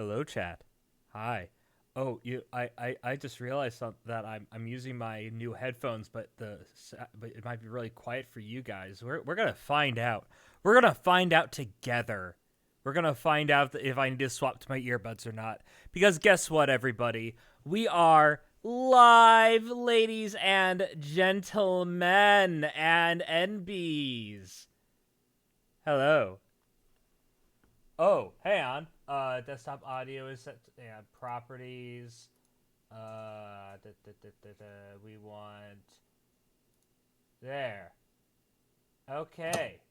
Hello, chat. Hi. Oh, I just realized that I'm using my new headphones, but it might be really quiet for you guys. We're gonna find out. We're gonna find out together. We're gonna find out if I need to swap to my earbuds or not. Because guess what, everybody? We are live, ladies and gentlemen and NBs. Hello. Oh, hang on. Desktop audio is set. Yeah, properties. We want there. Okay.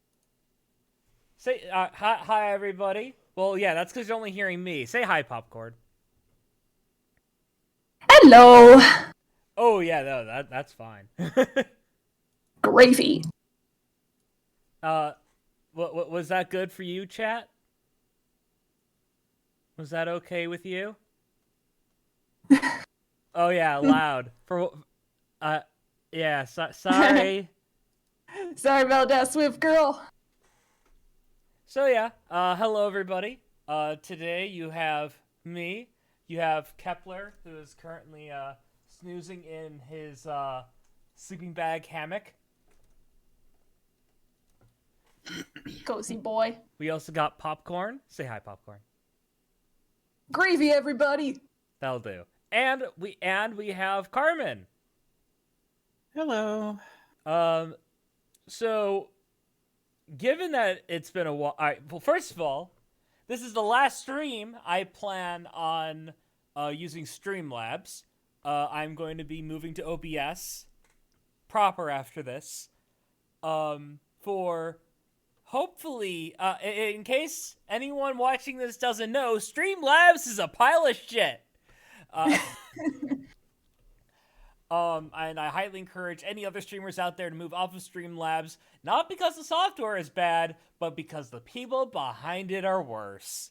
Say hi, everybody. Well, yeah, that's because you're only hearing me. Say hi, popcorn. Hello, Oh yeah, no, that's fine. gravy. uh, what was that good for you, chat? Was that okay with you? Oh yeah, loud. Uh, yeah. Sorry. Sorry about that, Swift girl. So yeah, hello everybody. Today you have me, you have Kepler, who is currently snoozing in his sleeping bag hammock. Cozy boy. We also got Popcorn. Say hi, Popcorn. Gravy, everybody. That'll do. And we have Carmen. Hello. Um, so given that it's been a while, well, first of all, this is the last stream I plan on using Streamlabs. I'm going to be moving to OBS proper after this. For hopefully, in case anyone watching this doesn't know, Streamlabs is a pile of shit. And I highly encourage any other streamers out there to move off of Streamlabs, not because the software is bad, but because the people behind it are worse.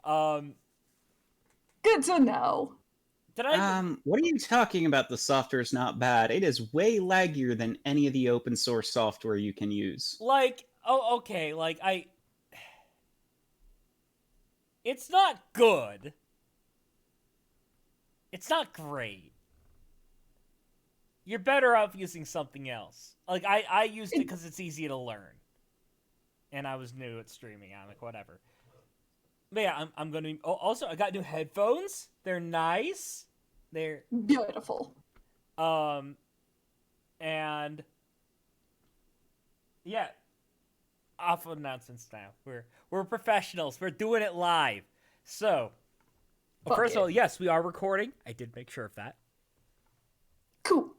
Good to know. Did I? What are you talking about? The software is not bad. It is way laggier than any of the open source software you can use. Okay, it's not good. It's not great. You're better off using something else. I used it because it's easy to learn. And I was new at streaming. I'm like, whatever. But yeah, I'm going to... Oh, also, I got new headphones. They're nice. They're... Beautiful. And... Yeah. Off of announcements now. We're professionals. We're doing it live. So... Well, first of all, yes, we are recording. I did make sure of that. Cool.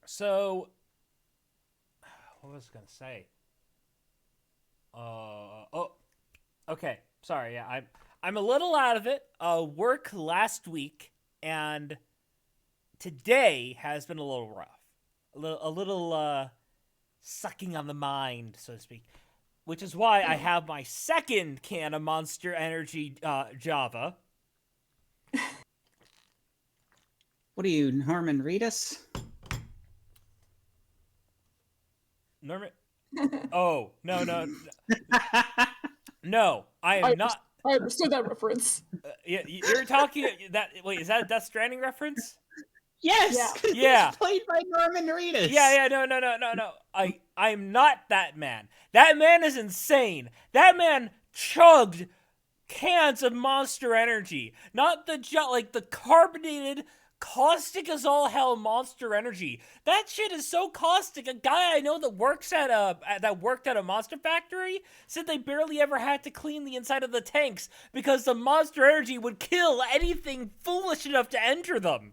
So, what was I gonna say? Okay. Sorry. Yeah, I'm a little out of it. Work last week and today has been a little rough. A little sucking on the mind, so to speak. Which is why I have my second can of Monster Energy Java. What are you, Norman Reedus? Norman? Oh, no. No, I am not. I understood that reference. You're talking that. Wait, is that a Death Stranding reference? Yes! Yeah. It's played by Norman Reedus! Yeah, no. I'm not that man. That man is insane. That man chugged cans of Monster Energy. Not the carbonated, caustic as all hell Monster Energy. That shit is so caustic. A guy I know that worked at a Monster Factory said they barely ever had to clean the inside of the tanks because the Monster Energy would kill anything foolish enough to enter them.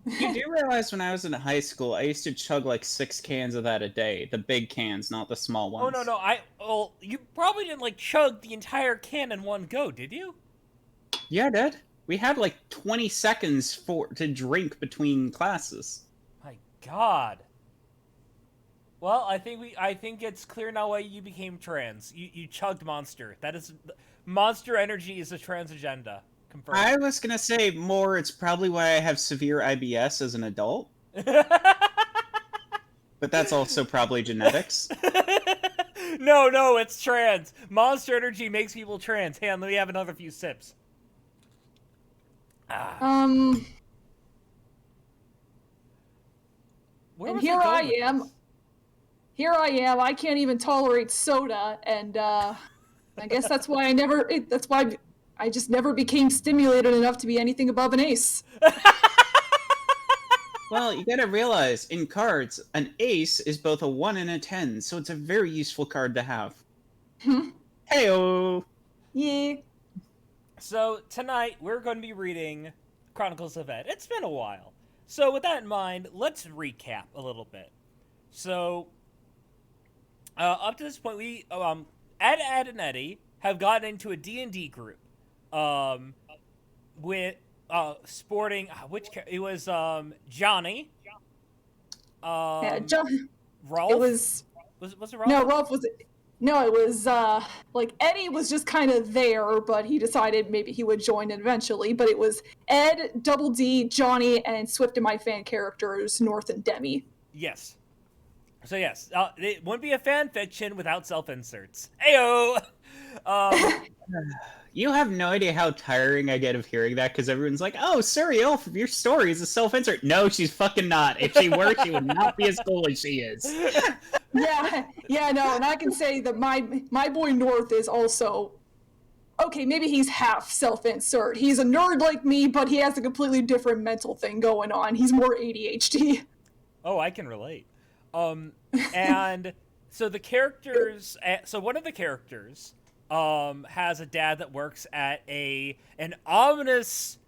You do realize when I was in high school, I used to chug like 6 cans of that a day. The big cans, not the small ones. Oh, no. You probably didn't chug the entire can in one go, did you? Yeah, I did. We had like 20 seconds to drink between classes. My God. Well, I think it's clear now why you became trans. You chugged Monster. Monster Energy is a trans agenda. Confirmed. I was gonna say more, it's probably why I have severe IBS as an adult. But that's also probably genetics. No, no, it's trans. Monster Energy makes people trans. Hey, let me have another few sips. Where And was here going I with am. this? Here I am. I can't even tolerate soda, and I guess that's why that's why I just never became stimulated enough to be anything above an ace. Well, you gotta realize, in cards, an ace is both a 1 and a 10, so it's a very useful card to have. Heyo! Yeah. So tonight we're going to be reading Chronicles of Ed. It's been a while. So with that in mind, let's recap a little bit. So up to this point, we Ed and Eddie have gotten into a D&D group with sporting it was Johnny, Yeah, John. Rolf. It was Was it Rolf? no Rolf was. No, it was like Eddie was just kind of there, but he decided maybe he would join eventually. But it was Ed, Double D, Johnny, and Swift and my fan characters, North and Demi. Yes. So yes, it wouldn't be a fan fiction without self-inserts. Ayo. You have no idea how tiring I get of hearing that, because everyone's like, oh, Suriel, your story is a self-insert. No, she's fucking not. If she were, she would not be as cool as she is. Yeah, no, and I can say that my boy North is also okay. Maybe he's half self-insert. He's a nerd like me, but he has a completely different mental thing going on. He's more ADHD. Oh, I can relate. And so the characters. So one of the characters has a dad that works at an ominous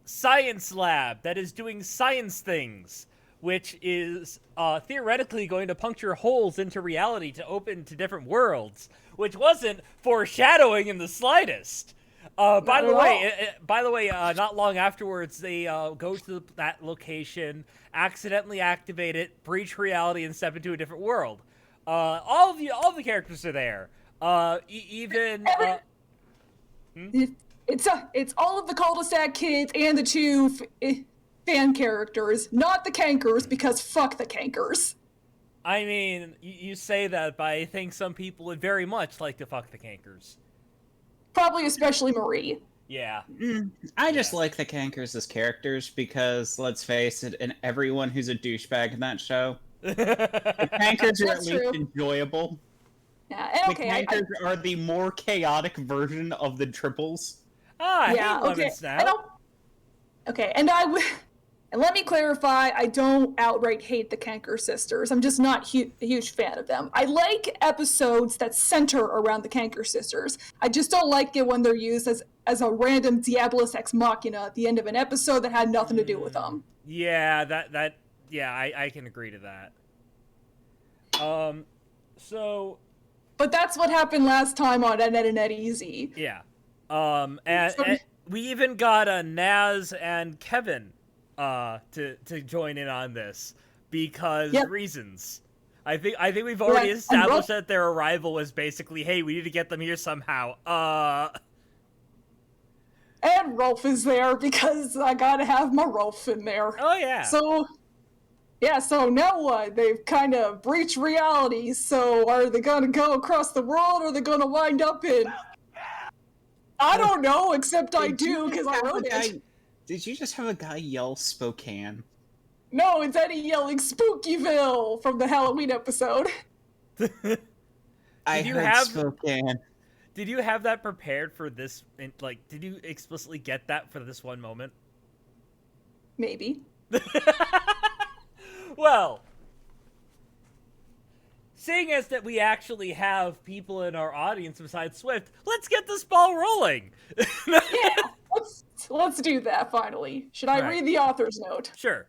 science lab that is doing science things, which is theoretically going to puncture holes into reality to open to different worlds, which wasn't foreshadowing in the slightest. By the way, not long afterwards, they go to that location, accidentally activate it, breach reality, and step into a different world. All of the characters are there. It's all of the cul-de-sac kids and the two fan characters, not the cankers, because fuck the cankers. I mean, you say that, but I think some people would very much like to fuck the cankers. Probably especially Marie. Yeah. I just like the Cankers as characters because, let's face it, and everyone who's a douchebag in that show, the Cankers are at That's least true. enjoyable. Yeah, and The okay, Cankers are the more chaotic version of the Triples. I yeah, hate Lemon okay. Snap. And let me clarify, I don't outright hate the Kanker sisters. I'm just not a huge fan of them. I like episodes that center around the Kanker sisters. I just don't like it when they're used as a random Diabolus Ex Machina at the end of an episode that had nothing to do with them. Yeah, I can agree to that. So But that's what happened last time on Ed, Ed and Ed Easy. yeah. And we even got Naz and Kevin to join in on this because reasons. I think we've already established that their arrival was basically, hey, we need to get them here somehow. And Rolf is there because I gotta have my Rolf in there. Oh yeah. So now what? They've kind of breached reality, so are they gonna go across the world or are they gonna wind up in... I don't know, except I do, because I wrote it. Did you just have a guy yell Spokane? No, it's Eddie yelling Spookyville from the Halloween episode. I heard Spokane. Did you have that prepared for this? Did you explicitly get that for this one moment? Maybe. Well, seeing as that we actually have people in our audience besides Swift, let's get this ball rolling. Yeah, let's do that finally. Should I read the author's note? Sure.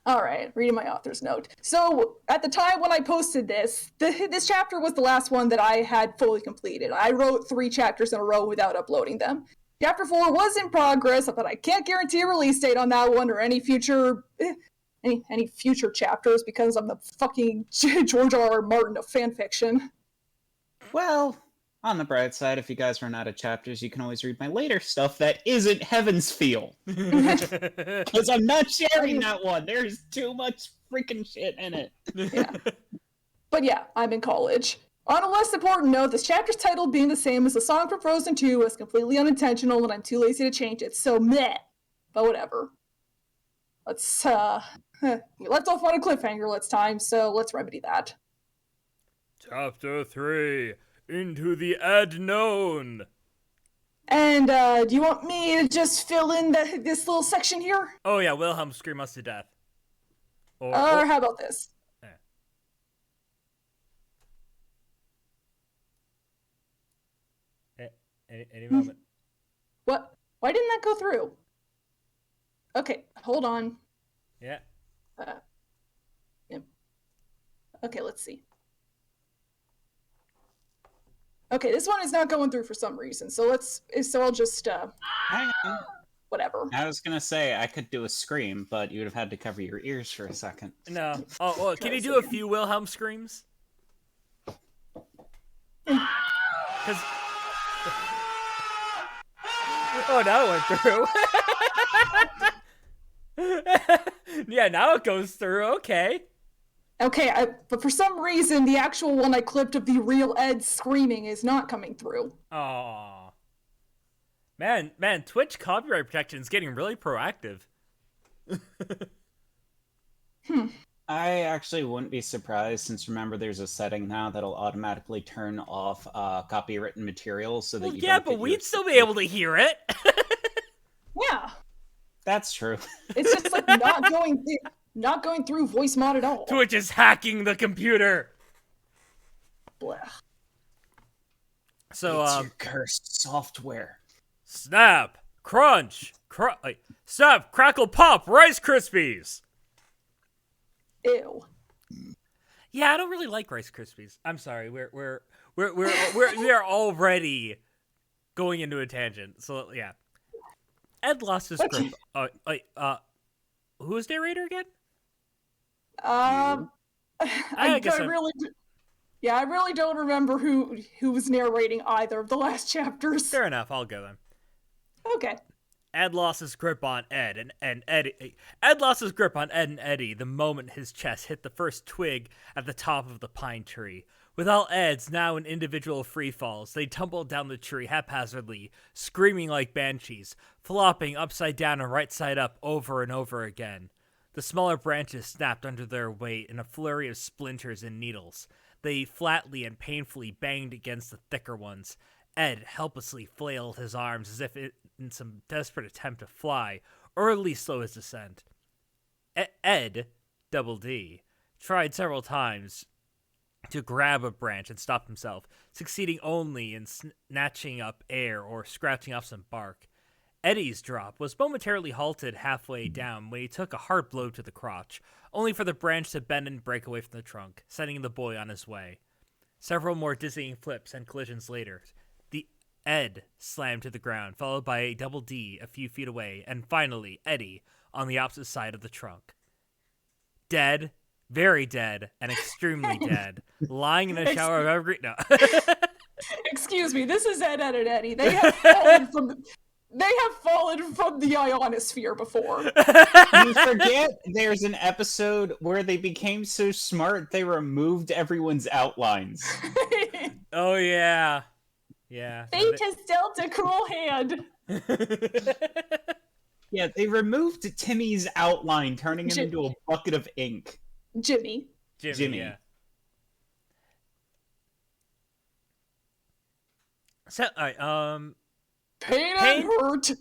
All right, reading my author's note. So, at the time when I posted this, this chapter was the last one that I had fully completed. I wrote 3 chapters in a row without uploading them. Chapter 4 was in progress, but I can't guarantee a release date on that one or any future any future chapters because I'm the fucking George R. R. Martin of fanfiction. Well, on the bright side, if you guys run out of chapters, you can always read my later stuff that isn't Heaven's Feel. Because I'm not sharing that one. There's too much freaking shit in it. Yeah. But yeah, I'm in college. On a less important note, this chapter's title being the same as the song from Frozen 2 was completely unintentional, and I'm too lazy to change it, so meh. But whatever. Let's left off on a cliffhanger last time, so let's remedy that. Chapter 3, Into the Unknown. And do you want me to just fill in this little section here? Oh yeah, Wilhelm scream us to death. Or How about this? any moment. What? Why didn't that go through? Okay, hold on. Yeah. Yeah. Okay, let's see. Okay, this one is not going through for some reason, so I'll just Hang on. whatever. I was gonna say I could do a scream, but you would have had to cover your ears for a second. No. Oh, well, can you do a few Wilhelm screams? Because. Oh, now it went through. Yeah, now it goes through. Okay. Okay, but for some reason, the actual one I clipped of the real Ed screaming is not coming through. Aw. Man, Twitch copyright protection is getting really proactive. I actually wouldn't be surprised, since remember there's a setting now that'll automatically turn off copywritten material so that Well, you yeah, don't but get we'd your- still be able to hear it. Yeah, That's true. it's just like not going through voice mod at all. Twitch is hacking the computer. Blah. So, It's your cursed software. snap, crunch, snap, crackle, pop, Rice Krispies. Ew. Yeah, I don't really like Rice Krispies. I'm sorry. We are already going into a tangent. So yeah, Ed lost his grip. Who was narrator again? I guess I really don't remember who was narrating either of the last chapters. Fair enough. I'll go then. Okay. Ed lost his grip on Ed, and Eddie. Ed lost his grip on Ed and Eddie the moment his chest hit the first twig at the top of the pine tree. With all Eds now in individual free falls, they tumbled down the tree haphazardly, screaming like banshees, flopping upside down and right side up over and over again. The smaller branches snapped under their weight in a flurry of splinters and needles. They flatly and painfully banged against the thicker ones. Ed helplessly flailed his arms as if in some desperate attempt to fly, or at least slow his descent. Ed, Double D, tried several times to grab a branch and stop himself, succeeding only in snatching up air or scratching off some bark. Eddie's drop was momentarily halted halfway down when he took a hard blow to the crotch, only for the branch to bend and break away from the trunk, sending the boy on his way. Several more dizzying flips and collisions later, the Ed slammed to the ground, followed by a Double D a few feet away, and finally Eddie on the opposite side of the trunk. Dead, very dead, and extremely dead, lying in a shower of evergreen. No. Excuse me, this is Ed, Ed, and Eddie. They have fallen from the ionosphere before. You forget there's an episode where they became so smart they removed everyone's outlines. Oh yeah. Yeah. Fate has dealt a cruel hand. Yeah, they removed Timmy's outline, turning him into a bucket of ink. Jimmy. Jimmy. Yeah. So, alright, Pain and hurt.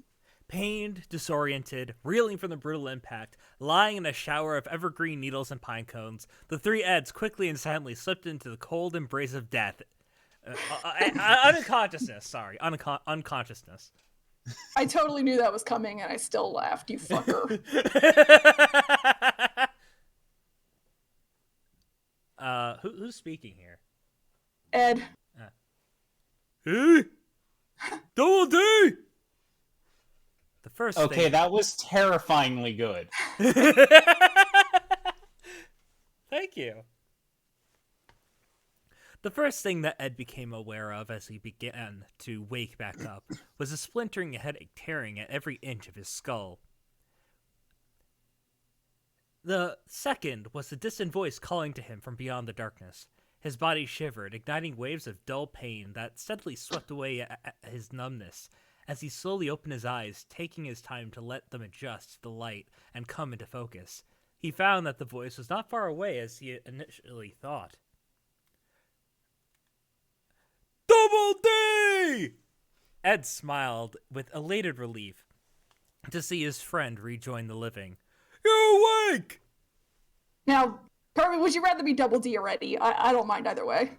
Pained, disoriented, reeling from the brutal impact, lying in a shower of evergreen needles and pine cones, the three Eds quickly and silently slipped into the cold embrace of death. Unconsciousness, sorry. Unconsciousness. I totally knew that was coming, and I still laughed, you fucker. Who's speaking here? Ed. Hey! Double D! The first Okay, thing... that was terrifyingly good. Thank you. The first thing that Ed became aware of as he began to wake back up was a splintering headache tearing at every inch of his skull. The second was the distant voice calling to him from beyond the darkness. His body shivered, igniting waves of dull pain that steadily swept away his numbness as he slowly opened his eyes, taking his time to let them adjust to the light and come into focus. He found that the voice was not far away as he initially thought. Double D! Ed smiled with elated relief to see his friend rejoin the living. You're awake! Now, Kirby, would you rather be Double D or Eddie? I don't mind either way.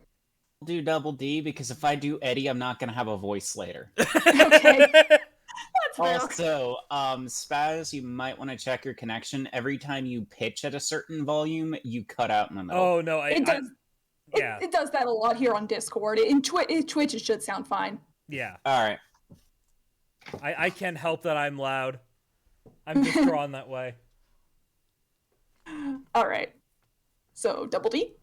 I'll do Double D because if I do Eddie, I'm not gonna have a voice later. Okay. That's fair. Also, Spaz, you might want to check your connection. Every time you pitch at a certain volume, you cut out in the middle. Oh, no, It does. yeah. It does that a lot here on Discord. In Twitch, it should sound fine. Yeah. All right. I can't help that I'm loud. I'm just drawn that way. All right. So, Double D?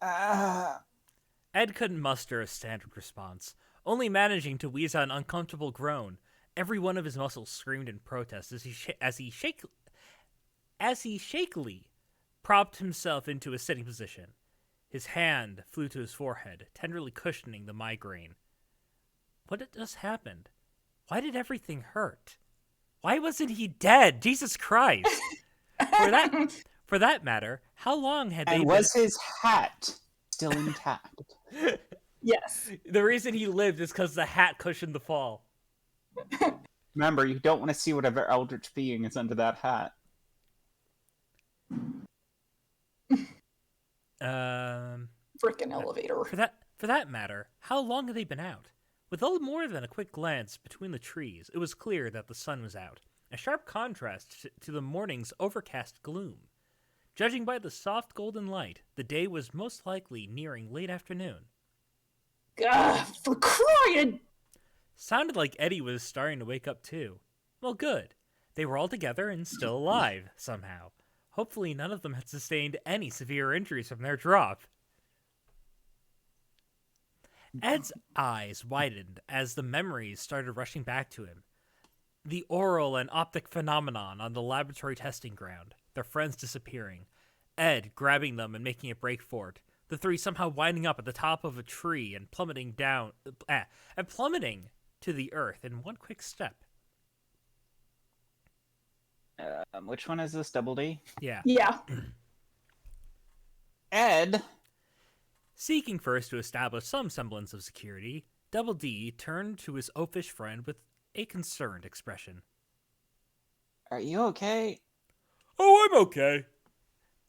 Ed couldn't muster a standard response, only managing to wheeze out an uncomfortable groan. Every one of his muscles screamed in protest as he shakily propped himself into a sitting position. His hand flew to his forehead, tenderly cushioning the migraine. What had just happened? Why did everything hurt? Why wasn't he dead? Jesus Christ! For that matter, how long had they And was his hat still intact? Yes. The reason he lived is because the hat cushioned the fall. Remember, you don't want to see whatever eldritch being is under that hat. Frickin' elevator. For that matter, how long had they been out? With little more than a quick glance between the trees, it was clear that the sun was out, a sharp contrast to the morning's overcast gloom. Judging by the soft golden light, the day was most likely nearing late afternoon. Gah, for crying! Sounded like Eddie was starting to wake up too. Well, good. They were all together and still alive, somehow. Hopefully none of them had sustained any severe injuries from their drop. Ed's eyes widened as the memories started rushing back to him. The aural and optic phenomenon on the laboratory testing ground, their friends disappearing, Ed grabbing them and making a break for it, the three somehow winding up at the top of a tree and plummeting to the earth in one quick step. Which one is this, Double D? Yeah. Yeah. Ed! Seeking first to establish some semblance of security, Double D turned to his oafish friend with a concerned expression. Are you okay? Oh, I'm okay.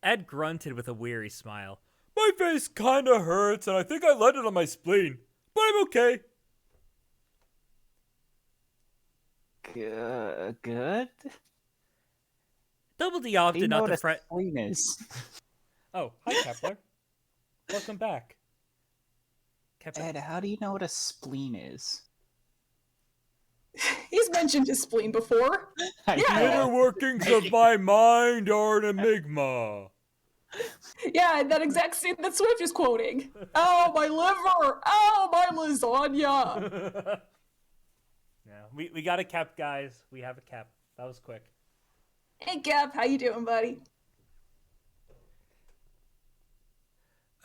Ed grunted with a weary smile. My face kinda hurts, and I think I landed on my spleen, but I'm okay. Good? Double D opted not to fret. Spleen is? Oh, hi, Kepler. Welcome back. Kepler. Ed, how do you know what a spleen is? He's mentioned his spleen before. I Yeah. know. Inner workings of my mind are an enigma. Yeah, that exact scene that Swift is quoting. Oh, my liver! Oh, my lasagna! Yeah, we got a cap, guys. We have a cap. That was quick. Hey, Cap, how you doing, buddy?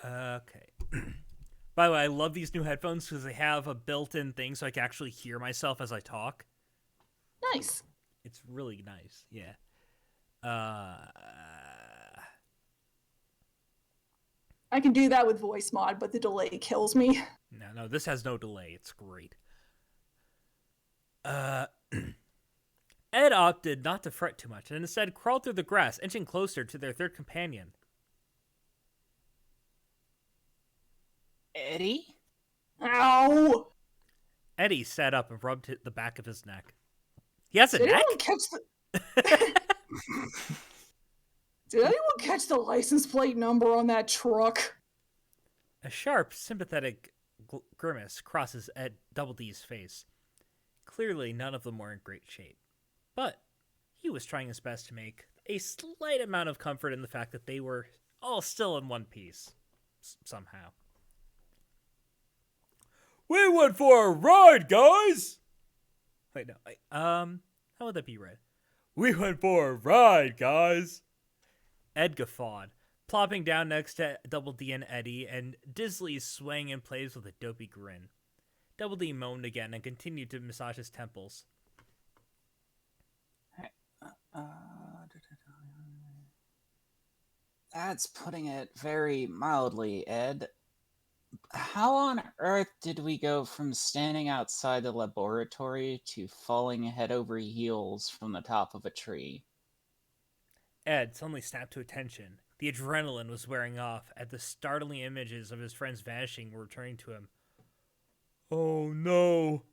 Okay. By the way, I love these new headphones because they have a built-in thing so I can actually hear myself as I talk. Nice. It's really nice. Yeah. I can do that with voice mod, but the delay kills me. No, this has no delay. It's great. Ed opted not to fret too much and instead crawled through the grass, inching closer to their third companion. Eddie? Ow! Eddie sat up and rubbed the back of his neck. He has a Did neck? anyone catch the... Did anyone catch the license plate number on that truck? A sharp, sympathetic grimace crosses Ed Double D's face. Clearly, none of them were in great shape. But he was trying his best to make a slight amount of comfort in the fact that they were all still in one piece. Somehow. We went for a ride, guys! Wait, no. How would that be read? We went for a ride, guys! Ed guffawed, plopping down next to Double D and Eddie, and Disley swaying in place with a dopey grin. Double D moaned again and continued to massage his temples. That's putting it very mildly, Ed. How on earth did we go from standing outside the laboratory to falling head over heels from the top of a tree? Ed suddenly snapped to attention. The adrenaline was wearing off as the startling images of his friends vanishing were returning to him. Oh no!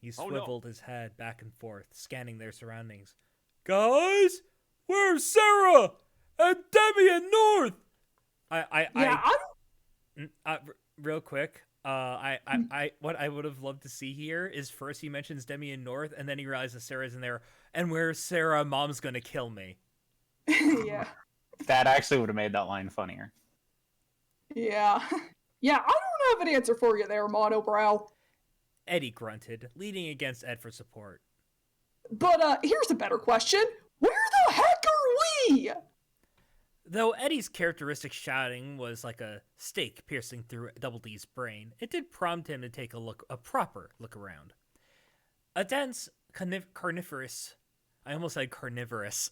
He swiveled his head back and forth, scanning their surroundings. Guys, where's Sarah and Demi and North? Real quick, what I would have loved to see here is first he mentions Demi and North, and then he realizes Sarah's in there. And where's Sarah? Mom's gonna kill me. Yeah. That actually would have made that line funnier. Yeah. Yeah, I don't have an answer for you there, Monobrow. Eddie grunted, leaning against Ed for support. But here's a better question. Where the heck are we? Though Eddie's characteristic shouting was like a stake piercing through Double D's brain, it did prompt him to take a proper look around. A dense, carnivorous... I almost said carnivorous.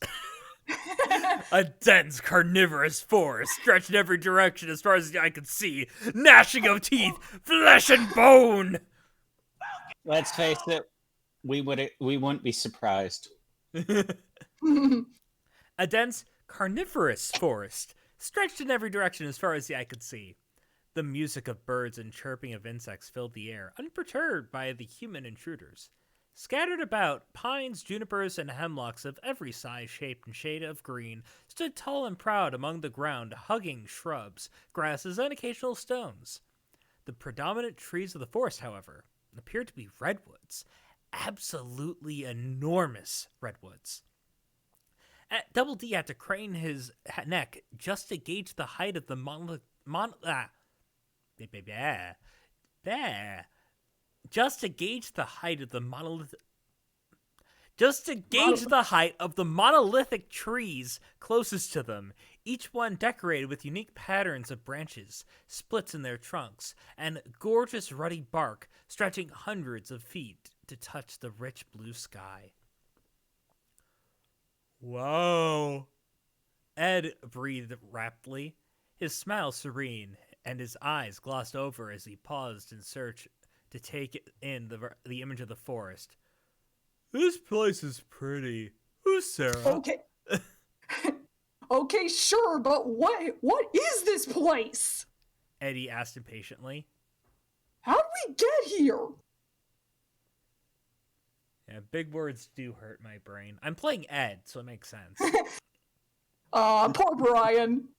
A dense, carnivorous forest stretched in every direction as far as the eye could see, gnashing of teeth, flesh and bone! Let's face it, we wouldn't be surprised. A dense, carnivorous forest stretched in every direction as far as the eye could see. The music of birds and chirping of insects filled the air, unperturbed by the human intruders. Scattered about, pines, junipers, and hemlocks of every size, shape, and shade of green stood tall and proud among the ground, hugging shrubs, grasses, and occasional stones. The predominant trees of the forest, however, appeared to be redwoods, absolutely enormous redwoods. Double D had to crane his neck just to gauge the height of the monolithic trees closest to them, each one decorated with unique patterns of branches, splits in their trunks, and gorgeous ruddy bark stretching hundreds of feet to touch the rich blue sky. Whoa! Ed breathed rapidly, his smile serene, and his eyes glossed over as he paused in search to take in the image of the forest. This place is pretty. Who's Sarah? Okay. Okay, sure, but what is this place? Eddie asked impatiently. How did we get here? Yeah, big words do hurt my brain. I'm playing Ed, so it makes sense. Poor Brian.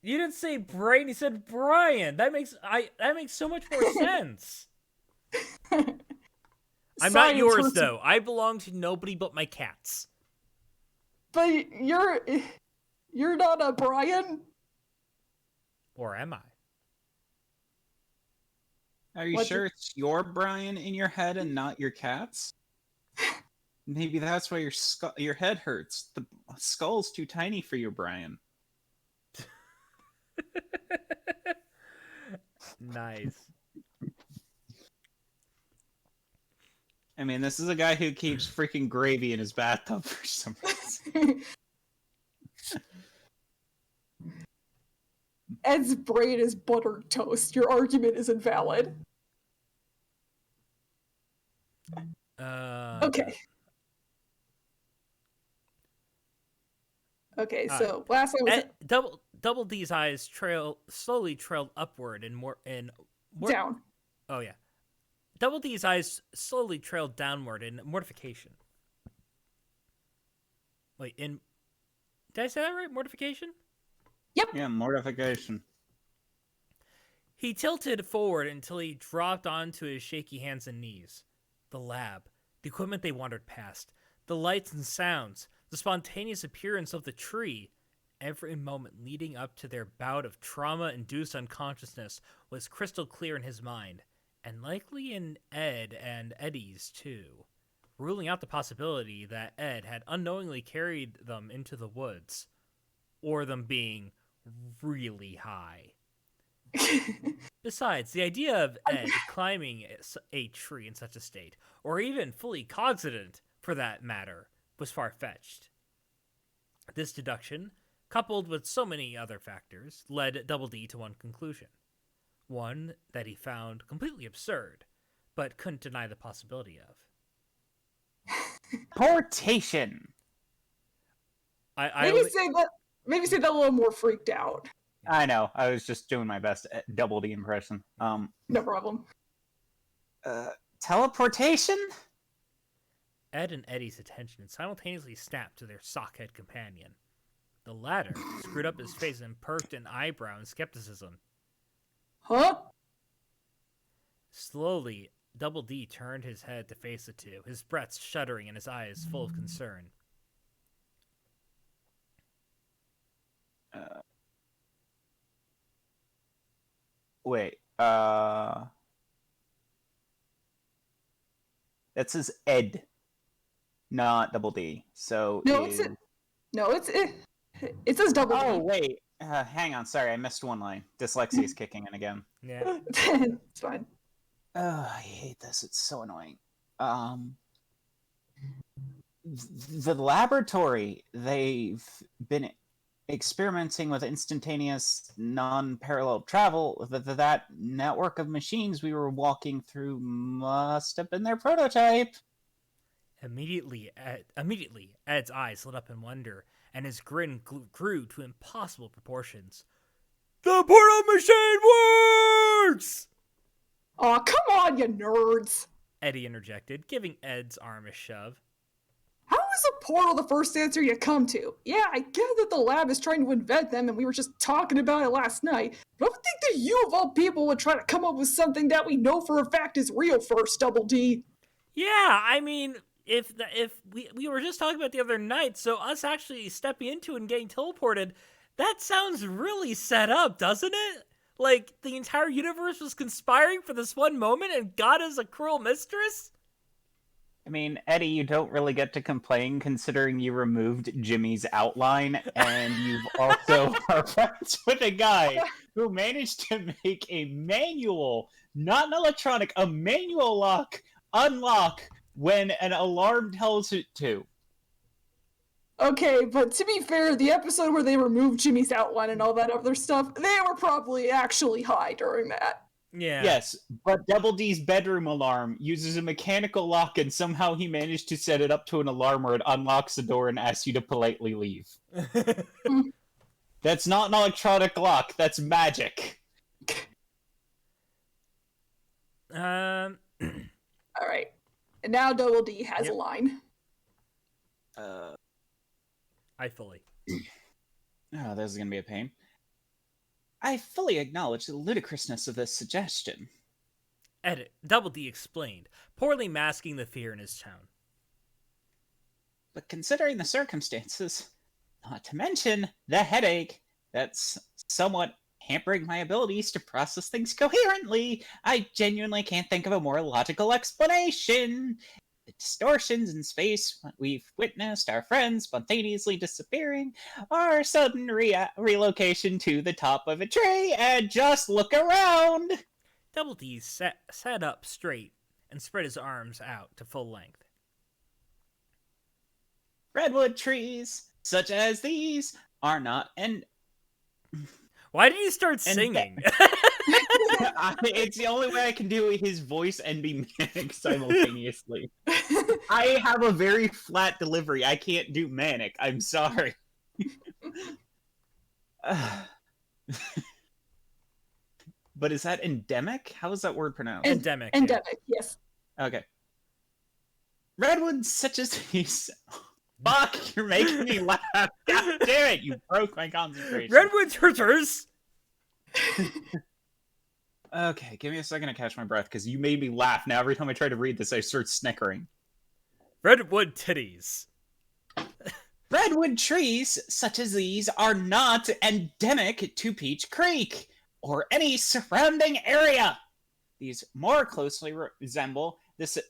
You didn't say brain, you said Brian. That makes so much more sense. I'm not yours though. I belong to nobody but my cats. But you're not a Brian? Or am I? Are you sure it's your Brian in your head and not your cat's? Maybe that's why your head hurts. The skull's too tiny for you, Brian. Nice. I mean, this is a guy who keeps freaking gravy in his bathtub for some reason. Ed's brain is buttered toast. Your argument is invalid. Okay. Okay, so last one was Double D's eyes slowly trailed upward and more down. Oh yeah. Double D's eyes slowly trailed downward in mortification. Wait, did I say that right? Mortification? Yep. Yeah, mortification. He tilted forward until he dropped onto his shaky hands and knees. The lab, the equipment they wandered past, the lights and sounds, the spontaneous appearance of the tree, every moment leading up to their bout of trauma-induced unconsciousness was crystal clear in his mind, and likely in Ed and Eddie's too. ruling out the possibility that Ed had unknowingly carried them into the woods, or them being really high. Besides, the idea of Ed climbing a tree in such a state, or even fully cognizant for that matter, was far-fetched. This deduction, coupled with so many other factors, led Double D to one conclusion. One that he found completely absurd, but couldn't deny the possibility of. Portation. Maybe say that a little more freaked out. I know. I was just doing my best Double D impression. No problem. Teleportation? Ed and Eddie's attention simultaneously snapped to their sockhead companion. The latter screwed up his face and perked an eyebrow in skepticism. Huh? Slowly, Double D turned his head to face the two, his breath shuddering and his eyes full of concern. Wait, that says Ed, not Double D. So No, it says Double D. Oh wait, hang on. Sorry, I missed one line. Dyslexia is kicking in again. Yeah. It's fine. I hate this. It's so annoying. The laboratory, they've been experimenting with instantaneous, non-parallel travel. That network of machines we were walking through must have been their prototype. Immediately, Ed's eyes lit up in wonder, and his grin grew to impossible proportions. The portal machine works! Aw, come on, you nerds! Eddie interjected, giving Ed's arm a shove. How is a portal the first answer you come to? Yeah, I get that the lab is trying to invent them and we were just talking about it last night, but I would think that you of all people would try to come up with something that we know for a fact is real first, Double D. Yeah, I mean, if we were just talking about the other night, so us actually stepping into it and getting teleported, that sounds really set up, doesn't it? Like, the entire universe was conspiring for this one moment and God is a cruel mistress? I mean, Eddie, you don't really get to complain considering you removed Jimmy's outline and you've also are friends with a guy who managed to make a manual, not an electronic, a manual unlock when an alarm tells it to. Okay, but to be fair, the episode where they removed Jimmy's outline and all that other stuff, they were probably actually high during that. Yeah. Yes, but Double D's bedroom alarm uses a mechanical lock and somehow he managed to set it up to an alarm where it unlocks the door and asks you to politely leave. That's not an electronic lock, that's magic. Alright. And now Double D has a line. I fully. Oh, this is gonna be a pain. I fully acknowledge the ludicrousness of this suggestion. Edit. Double D explained, poorly masking the fear in his tone. But considering the circumstances, not to mention the headache that's somewhat hampering my abilities to process things coherently, I genuinely can't think of a more logical explanation. The distortions in space we've witnessed, our friends spontaneously disappearing, our sudden relocation to the top of a tree, and just look around! Double D sat up straight and spread his arms out to full length. Redwood trees, such as these, are not Why did you start singing? It's the only way I can do his voice and be manic simultaneously. I have a very flat delivery. I can't do manic. I'm sorry. But is that endemic? How is that word pronounced? Endemic. Endemic, yes. Okay. Redwoods such as these... Fuck, you're making me laugh. God damn it, you broke my concentration. Redwood Turters! Okay, give me a second to catch my breath, because you made me laugh. Now every time I try to read this, I start snickering. Redwood Titties. Redwood trees such as these are not endemic to Peach Creek, or any surrounding area. These more closely resemble the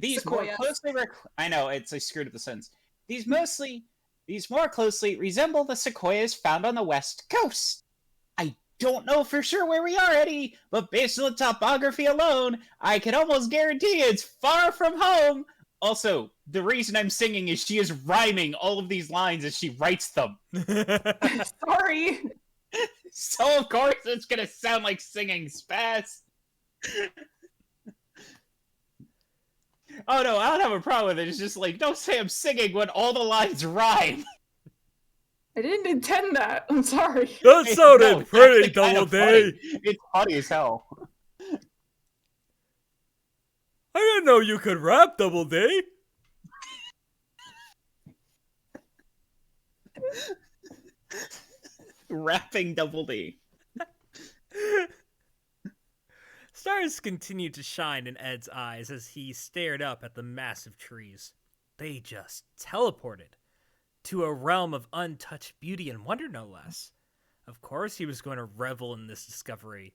These more Sequoias. closely I know, I screwed up the sentence. These more closely resemble the sequoias found on the west coast. I don't know for sure where we are, Eddie, but based on the topography alone, I can almost guarantee it's far from home. Also, the reason I'm singing is she is rhyming all of these lines as she writes them. Sorry. So of course it's gonna sound like singing spaz. Oh no, I don't have a problem with it. It's just like, don't say I'm singing when all the lines rhyme. I didn't intend that. I'm sorry. That sounded No, it's pretty, actually kind Double of D. funny. It's funny as hell. I didn't know you could rap, Double D. Rapping Double D. Stars continued to shine in Ed's eyes as he stared up at the massive trees. They just teleported to a realm of untouched beauty and wonder, no less. Of course, he was going to revel in this discovery.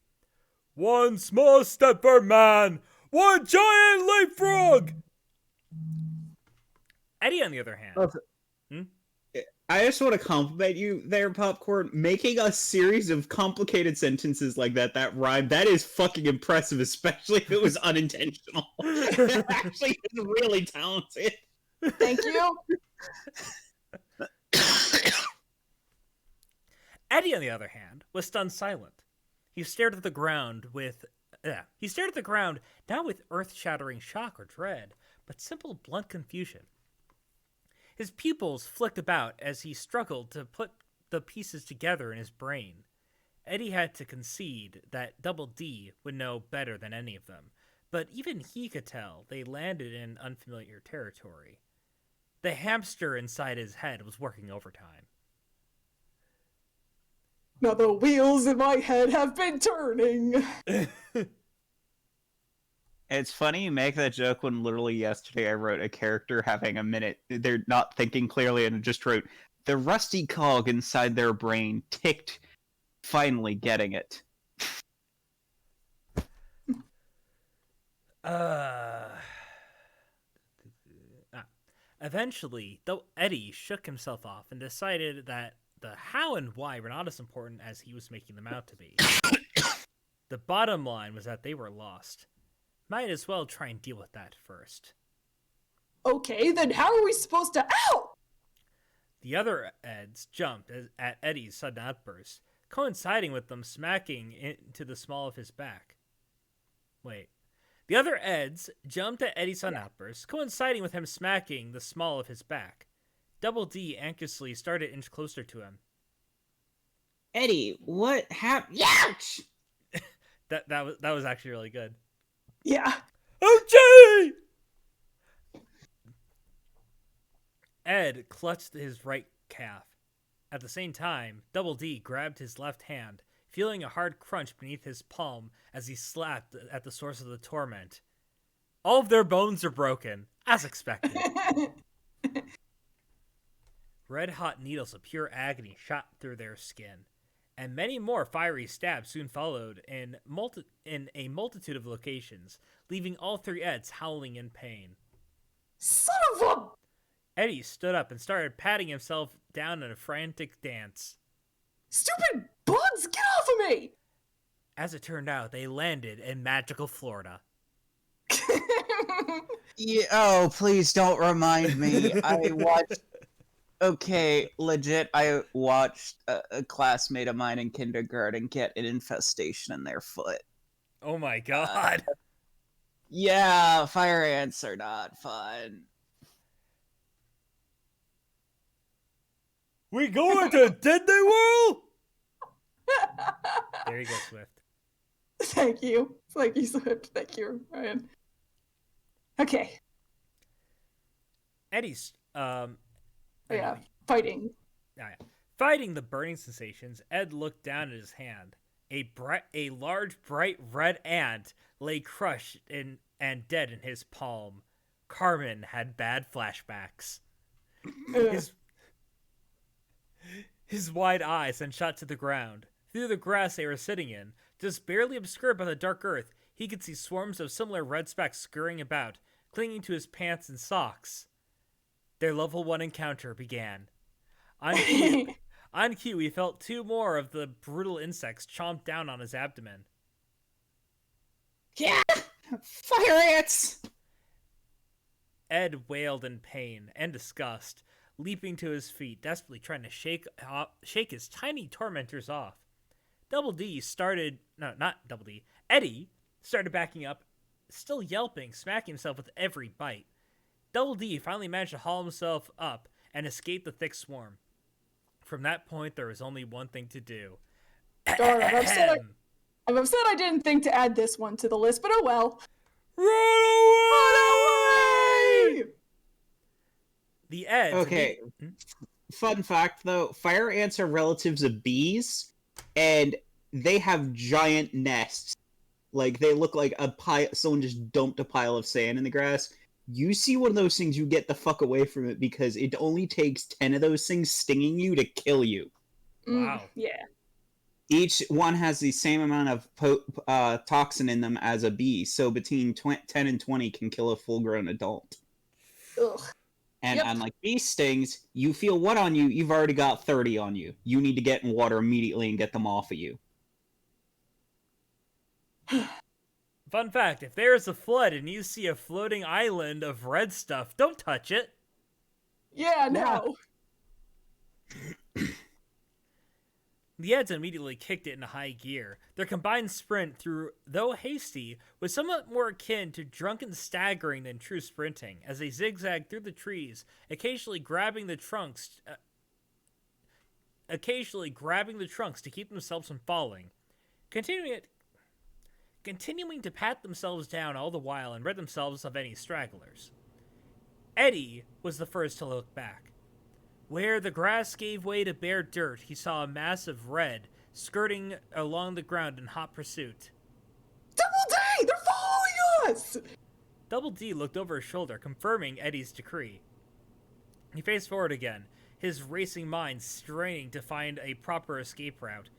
One small step for man, one giant leapfrog! Eddie, on the other hand... I just want to compliment you there, Popcorn. Making a series of complicated sentences like that rhyme, that is fucking impressive, especially if it was unintentional. That actually is really talented. Thank you. Eddie, on the other hand, was stunned silent. He stared at the ground not with earth-shattering shock or dread, but simple, blunt confusion. His pupils flicked about as he struggled to put the pieces together in his brain. Eddie had to concede that Double D would know better than any of them, but even he could tell they landed in unfamiliar territory. The hamster inside his head was working overtime. Now the wheels in my head have been turning. It's funny you make that joke when literally yesterday I wrote a character having a minute. They're not thinking clearly and just wrote, the rusty cog inside their brain ticked, finally getting it. Eventually, though, Eddie shook himself off and decided that the how and why were not as important as he was making them out to be. The bottom line was that they were lost. Might as well try and deal with that first. Okay, then how are we supposed to... Ow! The other Eds jumped at Eddie's sudden outburst, coinciding with them smacking into the small of his back. Wait. The other Eds jumped at Eddie's sudden outburst, coinciding with him smacking the small of his back. Double D anxiously started to inch closer to him. Eddie, what happened? Ouch! That was actually really good. Yeah. OJ! Ed clutched his right calf. At the same time, Double D grabbed his left hand, feeling a hard crunch beneath his palm as he slapped at the source of the torment. All of their bones are broken, as expected. Red-hot needles of pure agony shot through their skin, and many more fiery stabs soon followed in a multitude of locations, leaving all three Eds howling in pain. Son of a... Eddie stood up and started patting himself down in a frantic dance. Stupid bugs, get off of me! As it turned out, they landed in magical Florida. Yeah, oh, please don't remind me. I watched... Okay, legit, I watched a classmate of mine in kindergarten get an infestation in their foot. Oh my god. Yeah, fire ants are not fun. We going to Disney World? There you go, Swift. Thank you. Thank you, Swift. Thank you, Ryan. Okay. Eddie's, Yeah, fighting. Fighting the burning sensations, Ed looked down at his hand. A large, bright red ant lay crushed and dead in his palm. Carmen had bad flashbacks. His wide eyes then shot to the ground. Through the grass they were sitting in, just barely obscured by the dark earth, he could see swarms of similar red specks scurrying about, clinging to his pants and socks. Their level 1 encounter began. On cue, he felt 2 more of the brutal insects chomp down on his abdomen. Yeah! Fire ants! Ed wailed in pain and disgust, leaping to his feet, desperately trying to shake his tiny tormentors off. Eddie started backing up, still yelping, smacking himself with every bite. Double D finally managed to haul himself up and escape the thick swarm. From that point, there was only one thing to do. Darn, I'm upset I didn't think to add this one to the list, but oh well. Run away! The Eds. Okay. Fun fact, though, fire ants are relatives of bees, and they have giant nests. Like, they look like a pile. Someone just dumped a pile of sand in the grass. You see one of those things, you get the fuck away from it, because it only takes 10 of those things stinging you to kill you. Wow. Yeah. Each one has the same amount of toxin in them as a bee, so between 10 and 20 can kill a full-grown adult. Ugh. And Yep. unlike bee stings, you feel one on you, you've already got 30 on you. You need to get in water immediately and get them off of you. Fun fact, if there is a flood and you see a floating island of red stuff, don't touch it. Yeah, no. The Eds immediately kicked it into high gear. Their combined sprint, though hasty, was somewhat more akin to drunken staggering than true sprinting, as they zigzagged through the trees, occasionally grabbing the trunks to keep themselves from falling. Continuing to pat themselves down all the while and rid themselves of any stragglers. Eddie was the first to look back. Where the grass gave way to bare dirt, he saw a mass of red skirting along the ground in hot pursuit. Double D! They're following us! Double D looked over his shoulder, confirming Eddie's decree. He faced forward again, his racing mind straining to find a proper escape route.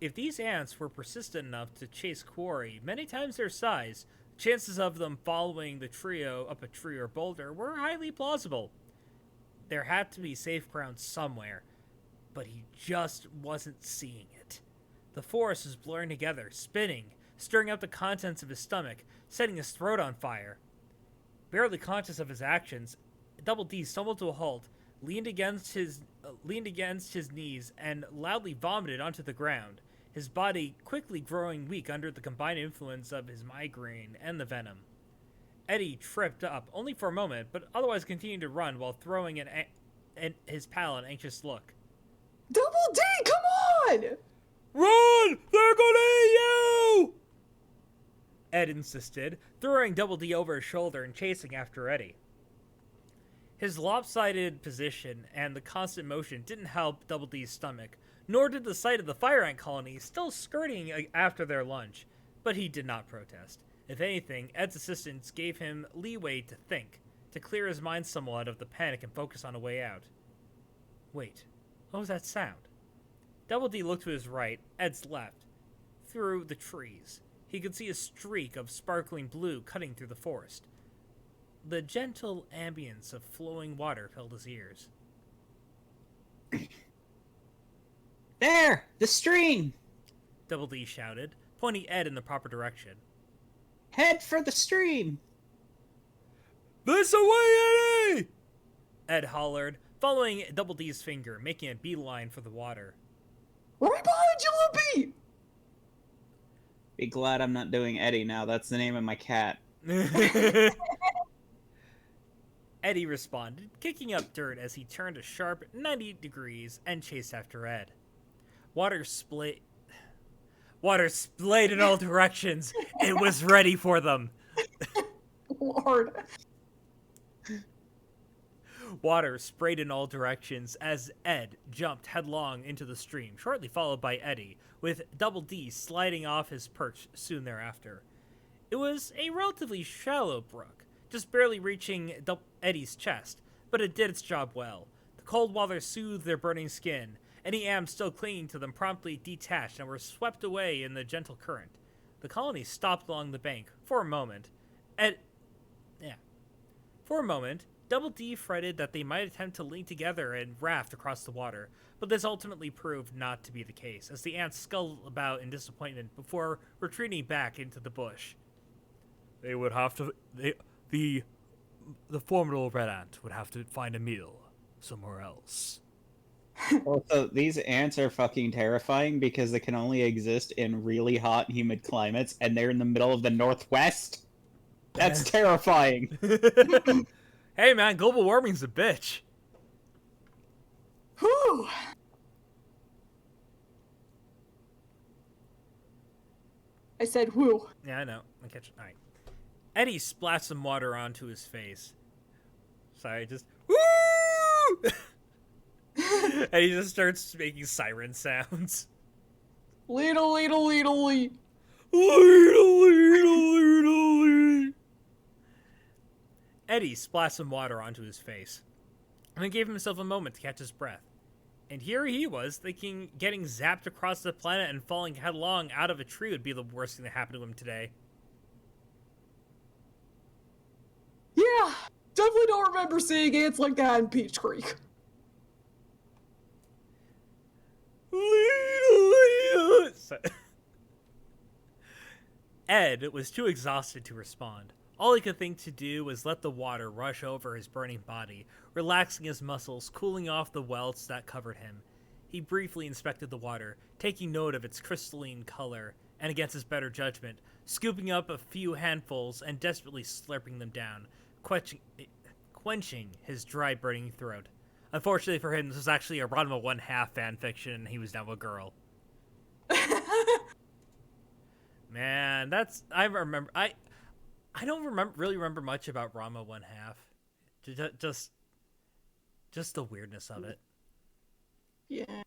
If these ants were persistent enough to chase quarry many times their size, chances of them following the trio up a tree or boulder were highly plausible. There had to be safe ground somewhere, but he just wasn't seeing it. The forest was blurring together, spinning, stirring up the contents of his stomach, setting his throat on fire. Barely conscious of his actions, Double D stumbled to a halt, leaned against his knees, and loudly vomited onto the ground, his body quickly growing weak under the combined influence of his migraine and the venom. Eddie tripped up, only for a moment, but otherwise continued to run while throwing his pal an anxious look. Double D, come on! Run! They're gonna eat you! Ed insisted, throwing Double D over his shoulder and chasing after Eddie. His lopsided position and the constant motion didn't help Double D's stomach, nor did the sight of the fire ant colony still skirting after their lunch, but he did not protest. If anything, Ed's assistance gave him leeway to think, to clear his mind somewhat of the panic and focus on a way out. Wait, what was that sound? Double D looked to his right, Ed's left. Through the trees, he could see a streak of sparkling blue cutting through the forest. The gentle ambience of flowing water filled his ears. There! The stream! Double D shouted, pointing Ed in the proper direction. Head for the stream! This away, Eddie! Ed hollered, following Double D's finger, making a beeline for the water. Right behind you, Loopy! Be glad I'm not doing Eddie now. That's the name of my cat. Eddie responded, kicking up dirt as he turned a sharp 90 degrees and chased after Ed. Water splayed in all directions. It was ready for them. Lord. Water sprayed in all directions as Ed jumped headlong into the stream, shortly followed by Eddie, with Double D sliding off his perch soon thereafter. It was a relatively shallow brook, just barely reaching Eddie's chest, but it did its job well. The cold water soothed their burning skin. Any ants still clinging to them promptly detached and were swept away in the gentle current. The colony stopped along the bank for a moment. For a moment, Double D fretted that they might attempt to link together and raft across the water, but this ultimately proved not to be the case, as the ants scuttled about in disappointment before retreating back into the bush. They would have to... The formidable red ant would have to find a meal somewhere else. Also, these ants are fucking terrifying because they can only exist in really hot, humid climates, and they're in the middle of the Northwest. That's terrifying. Hey man, global warming's a bitch. Whew. I said whoo. Yeah, I know. I catch it. All right. Eddie splashed some water onto his face. Sorry, just woo! And he just starts making siren sounds. Leedle, leedle, leedle, lee. Leedle, leedle, leedle, lee. Eddie splashed some water onto his face, and then gave himself a moment to catch his breath. And here he was, thinking getting zapped across the planet and falling headlong out of a tree would be the worst thing that happened to him today. Yeah, definitely don't remember seeing ants like that in Peach Creek. Ed was too exhausted to respond. All he could think to do was let the water rush over his burning body, relaxing his muscles, cooling off the welts that covered him. He briefly inspected the water, taking note of its crystalline color, and against his better judgment, scooping up a few handfuls and desperately slurping them down, quenching his dry, burning throat. Unfortunately for him, this was actually a Ranma 1/2 fanfiction, and he was now a girl. Man, that's... I don't really remember much about Ranma 1/2. Just the weirdness of it. Yeah.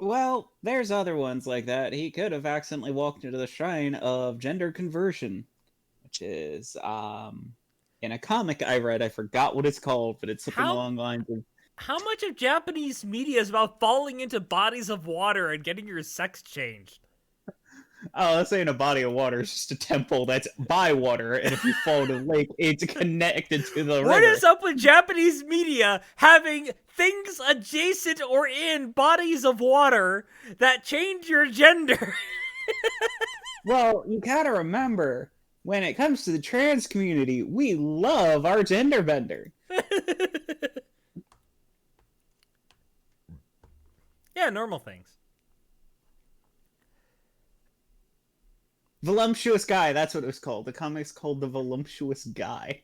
Well, there's other ones like that. He could have accidentally walked into the shrine of gender conversion, which is, in a comic I read, I forgot what it's called, but it's something along the lines of... How much of Japanese media is about falling into bodies of water and getting your sex changed? Oh, this ain't a body of water. It's just a temple that's by water, and if you fall to the lake, it's connected to the river. What is up with Japanese media having things adjacent or in bodies of water that change your gender? Well, you gotta remember, when it comes to the trans community, we love our gender bender. Yeah, normal things. Voluptuous Guy, that's what it was called. The comic's called The Voluptuous Guy.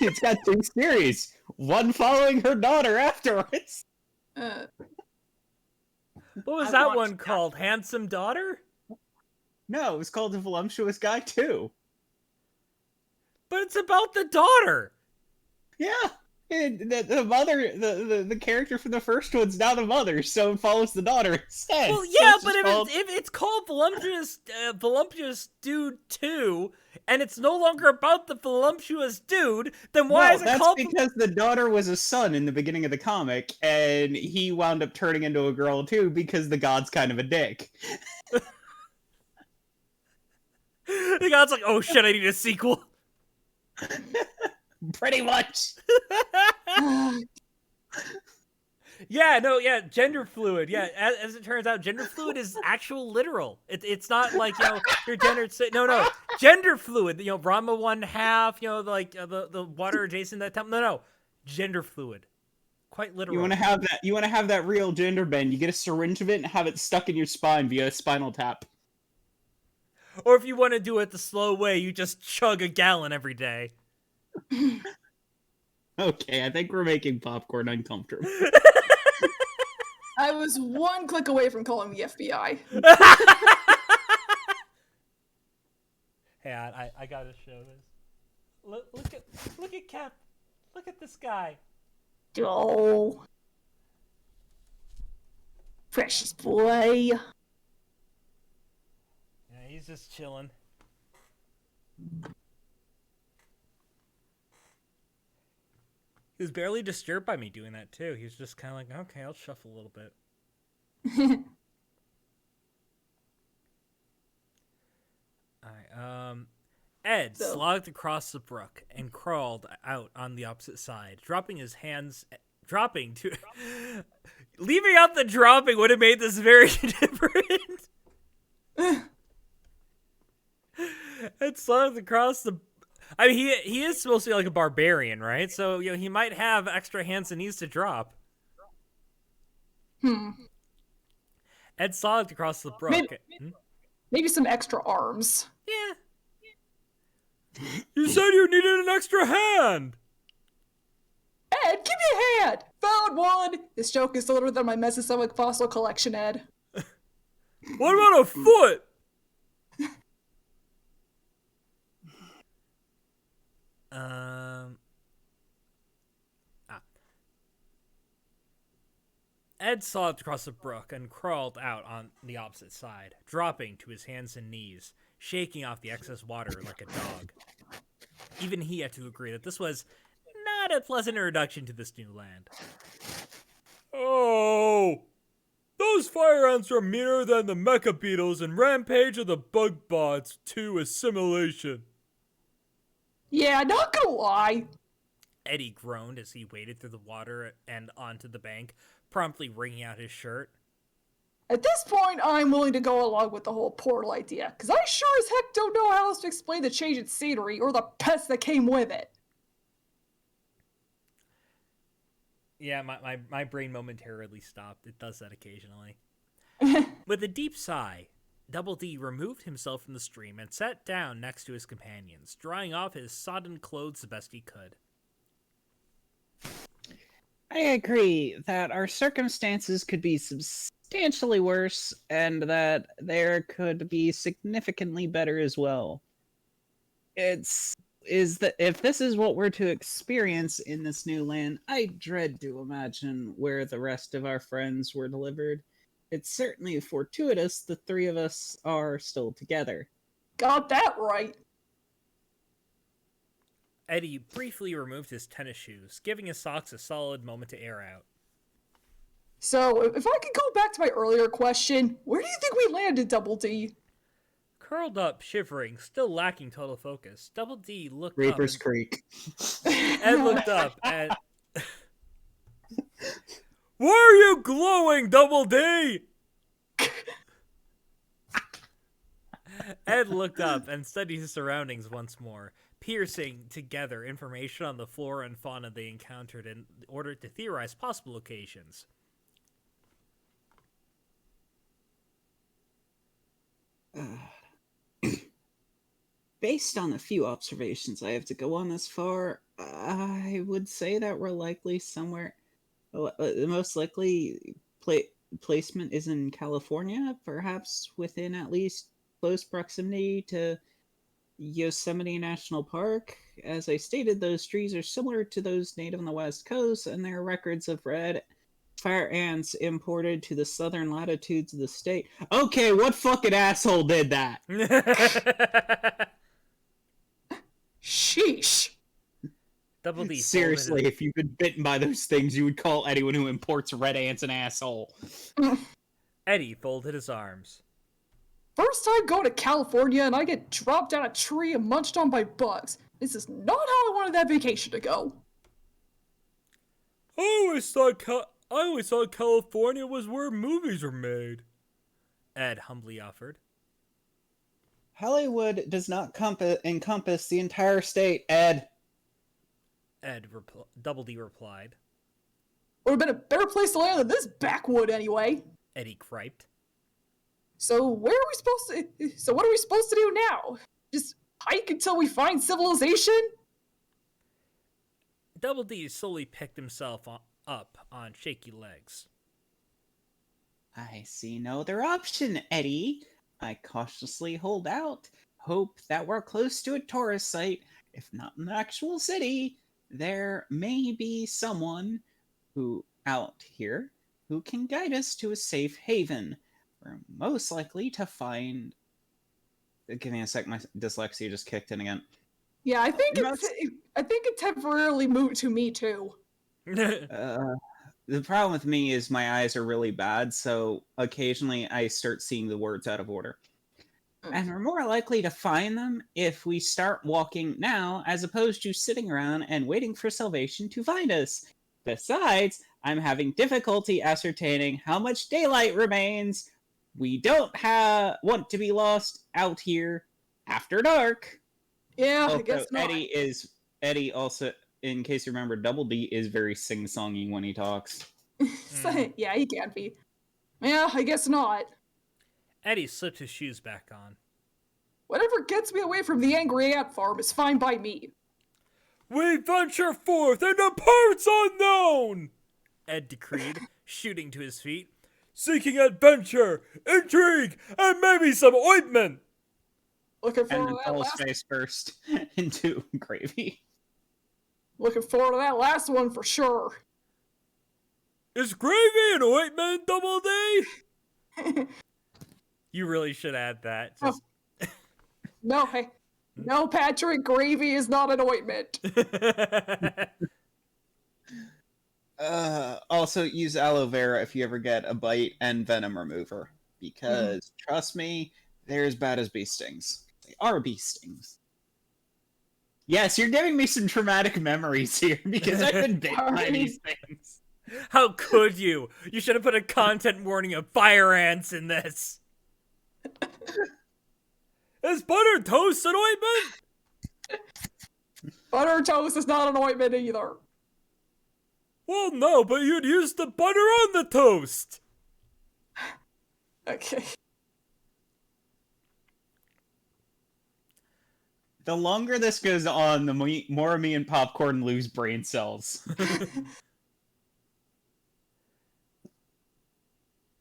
It's got 2 series. One following her daughter afterwards. Uh, What was I that watched one that. called? Handsome Daughter? No, it was called The Voluptuous Guy too. But it's about the daughter. Yeah. And the mother, the character from the first one's now the mother, so it follows the daughter instead. Well, So yeah, it's but just if it's called Voluptuous Dude 2, and it's no longer about the voluptuous dude, then why No, is it that's called... because the daughter was a son in the beginning of the comic, and he wound up turning into a girl too because the god's kind of a dick. The god's like, oh shit, I need a sequel. Pretty much. Yeah, no, yeah, gender fluid. Yeah, as it turns out, gender fluid is actual literal. It's not like, you know, your gender... No, gender fluid. You know, Ranma 1/2, you know, like the water adjacent to that temple. No, gender fluid. Quite literal. You want to have that? You want to have that real gender bend? You get a syringe of it and have it stuck in your spine via a spinal tap. Or if you want to do it the slow way, you just chug a gallon every day. Okay, I think we're making popcorn uncomfortable. I was one click away from calling the FBI. Hey, I gotta show this. Look at Cap. Look at this guy. Oh. Precious boy. Yeah, he's just chilling. He was barely disturbed by me doing that too. He was just kind of like, okay, I'll shuffle a little bit. Alright, Ed So- slogged across the brook and crawled out on the opposite side, dropping to leaving out the dropping would have made this very different. Ed slogged across the I mean he is supposed to be like a barbarian, right? So he might have extra hands and knees to drop. Ed slogged across the brook. Maybe some extra arms. Yeah. You said you needed an extra hand! Ed, give me a hand! Found one! This joke is older than my Mesozoic fossil collection, Ed. What about a foot? Ed slogged across the brook and crawled out on the opposite side, dropping to his hands and knees, shaking off the excess water like a dog. Even he had to agree that this was not a pleasant introduction to this new land. Oh, those fire ants are meaner than the mecha beetles and Rampage of the Bug Bots 2 Assimilation. Yeah, not gonna lie. Eddie groaned as he waded through the water and onto the bank, promptly wringing out his shirt. At this point, I'm willing to go along with the whole portal idea, because I sure as heck don't know how else to explain the change in scenery or the pests that came with it. Yeah, my brain momentarily stopped. It does that occasionally. With a deep sigh, Double D removed himself from the stream and sat down next to his companions, drying off his sodden clothes the best he could. I agree that our circumstances could be substantially worse, and that there could be significantly better as well. If this is what we're to experience in this new land, I dread to imagine where the rest of our friends were delivered. It's certainly fortuitous the three of us are still together. Got that right. Eddie briefly removed his tennis shoes, giving his socks a solid moment to air out. So, if I could go back to my earlier question, where do you think we landed, Double D? Curled up, shivering, still lacking total focus, Double D looked Reaper's up. Creek. Ed looked up and... Why are you glowing, Double D? Ed looked up and studied his surroundings once more, piecing together information on the flora and fauna they encountered in order to theorize possible locations. Based on the few observations I have to go on this far, I would say that we're likely somewhere. The most likely placement is in California, perhaps within at least close proximity to Yosemite National Park. As I stated, those trees are similar to those native on the West Coast, and there are records of red fire ants imported to the southern latitudes of the state. Okay, what fucking asshole did that? Sheesh. Double D Seriously, if you've been bitten by those things, you would call anyone who imports red ants an asshole. Eddie folded his arms. First time going to California and I get dropped down a tree and munched on by bugs. This is not how I wanted that vacation to go. I always thought California was where movies were made. Ed humbly offered. Hollywood does not encompass the entire state, Ed. Double D replied. Would have been a better place to land than this backwood anyway. Eddie griped. So what are we supposed to do now? Just hike until we find civilization? Double D slowly picked himself up on shaky legs. I see no other option, Eddie. I cautiously hold out, hope that we're close to a tourist site. If not an actual city, there may be someone out here who can guide us to a safe haven. We're most likely to find... Give me a sec, my dyslexia just kicked in again. Yeah, I think it temporarily moved to me too. The problem with me is my eyes are really bad, so occasionally I start seeing the words out of order. And we're more likely to find them if we start walking now, as opposed to sitting around and waiting for salvation to find us. Besides, I'm having difficulty ascertaining how much daylight remains. We don't want to be lost out here after dark. Yeah, I Also, guess not. Eddie also, in case you remember, Double D is very sing-songy when he talks. Yeah, he can be. Yeah, I guess not. Eddie slipped his shoes back on. Whatever gets me away from the angry ant farm is fine by me. We venture forth into parts unknown, Ed decreed, shooting to his feet. Seeking adventure, intrigue, and maybe some ointment. Looking And forward then to that Bell's last. face burst into gravy. Looking forward to that last one for sure. Is gravy an ointment, Double D? You really should add that. Just... No, hey, no, Patrick, gravy is not an ointment. Also, use aloe vera if you ever get a bite and venom remover. Because, trust me, they're as bad as bee stings. They are bee stings. Yes, you're giving me some traumatic memories here, because I've been bit by these things. How could you? You should have put a content warning of fire ants in this. Is buttered toast an ointment? Butter toast is not an ointment either. Well, no, but you'd use the butter on the toast. Okay. The longer this goes on, the more me and Popcorn lose brain cells.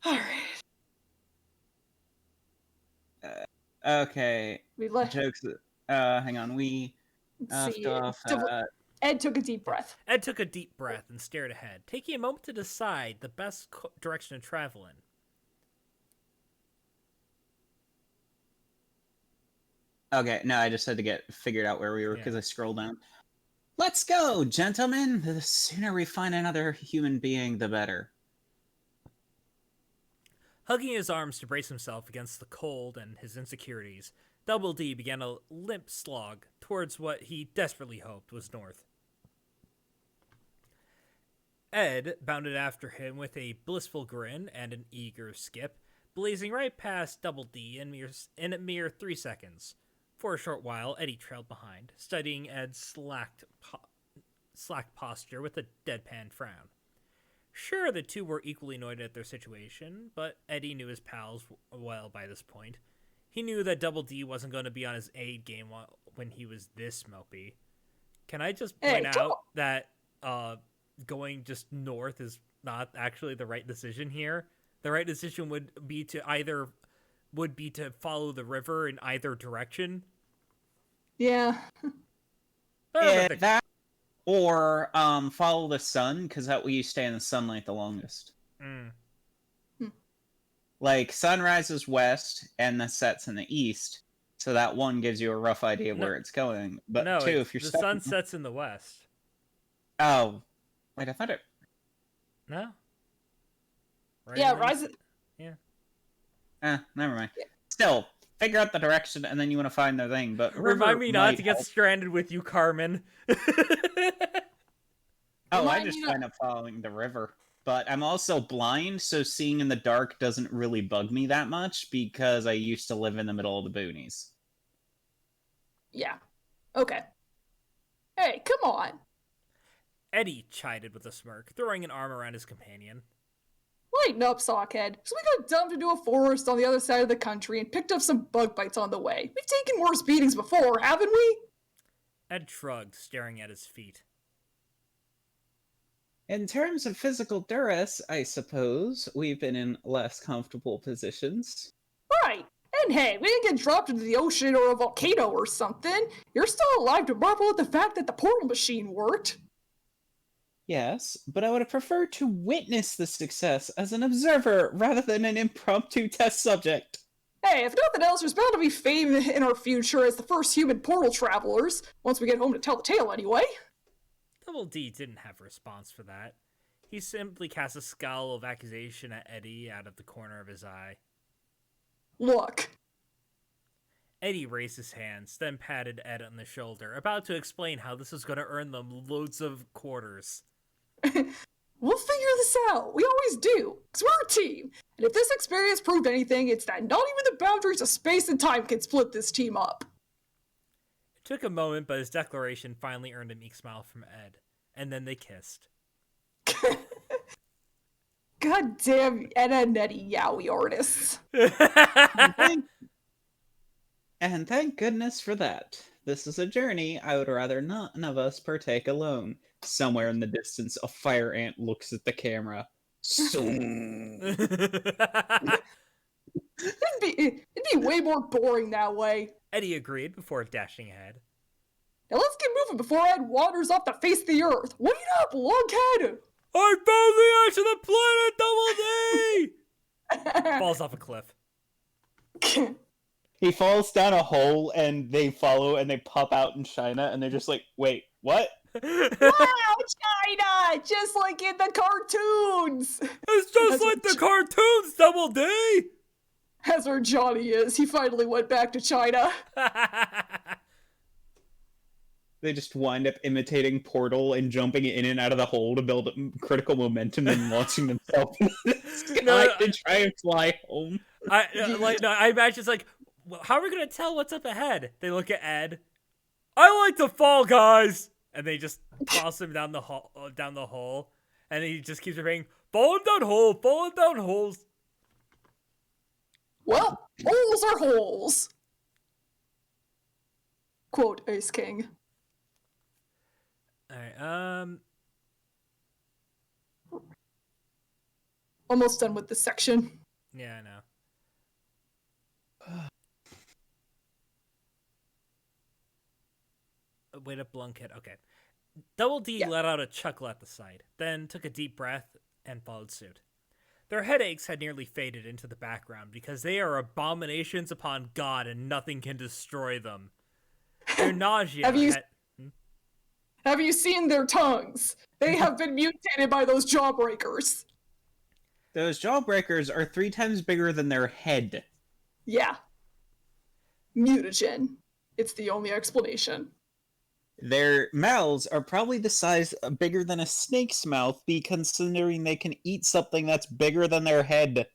All right. Okay. We let. Jokes. Hang on. We Let's see. off. Ed took a deep breath. Ed took a deep breath and stared ahead, taking a moment to decide the best direction to travel in. Okay, no, I just had to get figured out where we were because Yeah. I scrolled down. Let's go, gentlemen! The sooner we find another human being, the better. Hugging his arms to brace himself against the cold and his insecurities, Double D began a limp slog towards what he desperately hoped was north. Ed bounded after him with a blissful grin and an eager skip, blazing right past Double D in a mere 3 seconds. For a short while, Eddie trailed behind, studying Ed's slack posture with a deadpan frown. Sure, the two were equally annoyed at their situation, but Eddie knew his pals well by this point. He knew that Double D wasn't going to be on his aid game when he was this mopey. Can I just point out that going just north is not actually the right decision here? The right decision would be to follow the river in either direction. Yeah. That or follow the sun, because that way you stay in the sunlight the longest. Like, sun rises west and the sets in the east, so that one gives you a rough idea of where it's going. But no, two, if you're the sun sets in the west. Oh, wait, I thought it. No. Right Yeah, on. rise. Never mind. Still, figure out the direction, and then you want to find the thing. But Remind me not to get stranded with you, Carmen. I just wind up following the river. But I'm also blind, so seeing in the dark doesn't really bug me that much because I used to live in the middle of the boonies. Yeah. Okay. Hey, come on. Eddie chided with a smirk, throwing an arm around his companion. Lighten up, Sockhead. So we got dumped into a forest on the other side of the country and picked up some bug bites on the way. We've taken worse beatings before, haven't we? Ed shrugged, staring at his feet. In terms of physical duress, I suppose we've been in less comfortable positions. Right. And hey, we didn't get dropped into the ocean or a volcano or something. You're still alive to marvel at the fact that the portal machine worked. Yes, but I would have preferred to witness the success as an observer rather than an impromptu test subject. Hey, if nothing else, there's bound to be fame in our future as the first human portal travelers, once we get home to tell the tale anyway. Double D didn't have a response for that. He simply cast a scowl of accusation at Eddie out of the corner of his eye. Look. Eddie raised his hands, then patted Ed on the shoulder, about to explain how this was going to earn them loads of quarters. We'll figure this out. We always do. Because we're a team. And if this experience proved anything, it's that not even the boundaries of space and time can split this team up. It took a moment, but his declaration finally earned a meek smile from Ed. And then they kissed. God damn Ed and Eddie Yowie artists. And thank goodness for that. This is a journey I would rather none of us partake alone. Somewhere in the distance, a fire ant looks at the camera. It'd be way more boring that way. Eddie agreed before dashing ahead. Now let's get moving before Ed wanders off the face of the earth. Wait up, lunkhead! I found the edge of the planet, Double D! Falls off a cliff. He falls down a hole, and they follow, and they pop out in China, and they're just like, wait, what? Wow, China! Just like in the cartoons! It's just like the cartoons, Double D! That's where Johnny is. He finally went back to China. They just wind up imitating Portal and jumping in and out of the hole to build critical momentum and launching themselves into the sky to try and fly home. I imagine it's like, how are we gonna tell what's up ahead? They look at Ed. I like to fall, guys, and they just toss him down the hole, and he just keeps repeating, falling down holes. Well, holes are holes. Quote Ace King. Alright, Almost done with this section. yeah, I know. Wait up, Lunkhead. Okay. Double D let out a chuckle at the sight, then took a deep breath and followed suit. Their headaches had nearly faded into the background because they are abominations upon God and nothing can destroy them. Their nausea Have you seen their tongues? They have been mutated by those jawbreakers. Those jawbreakers are 3 times bigger than their head. Yeah. Mutagen. It's the only explanation. Their mouths are probably the size bigger than a snake's mouth, considering they can eat something that's bigger than their head.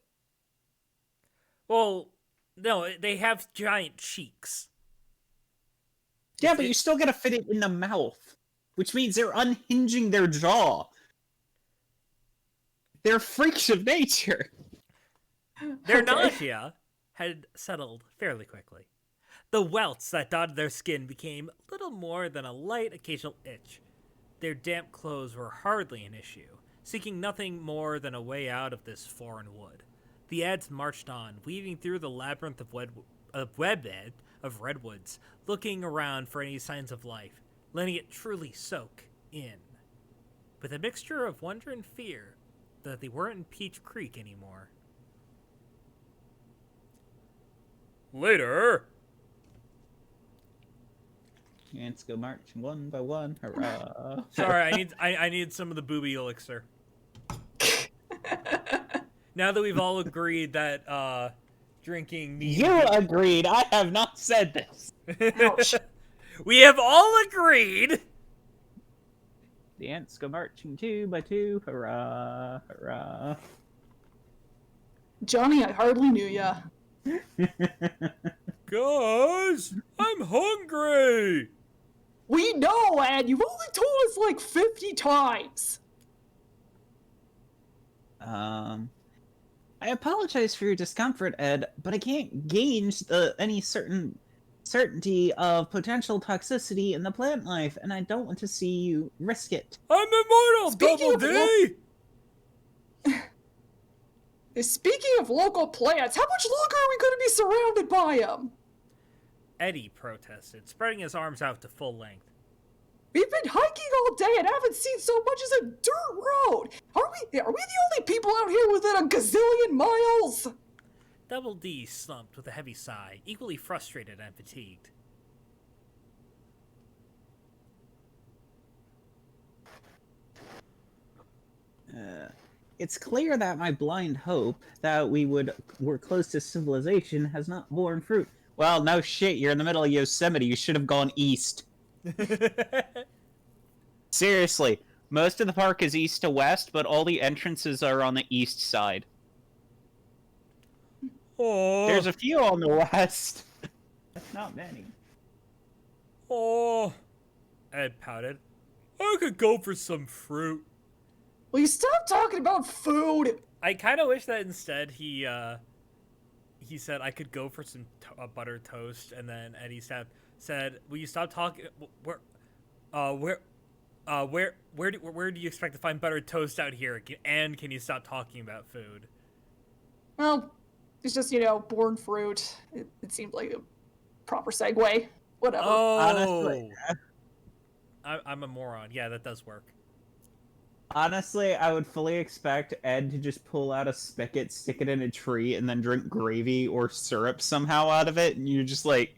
Well, no, they have giant cheeks. Yeah, but you still gotta fit it in the mouth, which means they're unhinging their jaw. They're freaks of nature. Their nausea had settled fairly quickly. The welts that dotted their skin became little more than a light occasional itch. Their damp clothes were hardly an issue, seeking nothing more than a way out of this foreign wood. The ads marched on, weaving through the labyrinth of redwoods, looking around for any signs of life, letting it truly soak in. With a mixture of wonder and fear that they weren't in Peach Creek anymore. Later! Ants go marching one by one, hurrah. Sorry, I need some of the booby elixir. Now that we've all agreed that drinking meat... You agreed, I have not said this. Ouch. We have all agreed! The ants go marching 2 by 2, hurrah, hurrah. Johnny, I hardly knew ya. Guys, I'm hungry! We know, Ed. You've only told us like 50 times. I apologize for your discomfort, Ed, but I can't gauge any certainty of potential toxicity in the plant life, and I don't want to see you risk it. I'm immortal, Speaking Double of D! Speaking of local plants, how much longer are we going to be surrounded by them? Eddie protested, spreading his arms out to full length. We've been hiking all day and haven't seen so much as a dirt road. Are we the only people out here within a gazillion miles? Double D slumped with a heavy sigh, equally frustrated and fatigued. It's clear that my blind hope that we were close to civilization has not borne fruit. Well, no shit, you're in the middle of Yosemite. You should have gone east. Seriously, most of the park is east to west, but all the entrances are on the east side. Oh, There's a few on the west. That's not many. oh. Ed pouted. I could go for some fruit. Will you stop talking about food? I kind of wish that instead he said I could go for some buttered toast, and then Eddie said, "Will you stop talking? Where do you expect to find buttered toast out here? And can you stop talking about food?" Well, it's just, born fruit. It seemed like a proper segue. Whatever. Oh, Honestly. I'm a moron. Yeah, that does work. Honestly, I would fully expect Ed to just pull out a spigot, stick it in a tree, and then drink gravy or syrup somehow out of it, and you're just like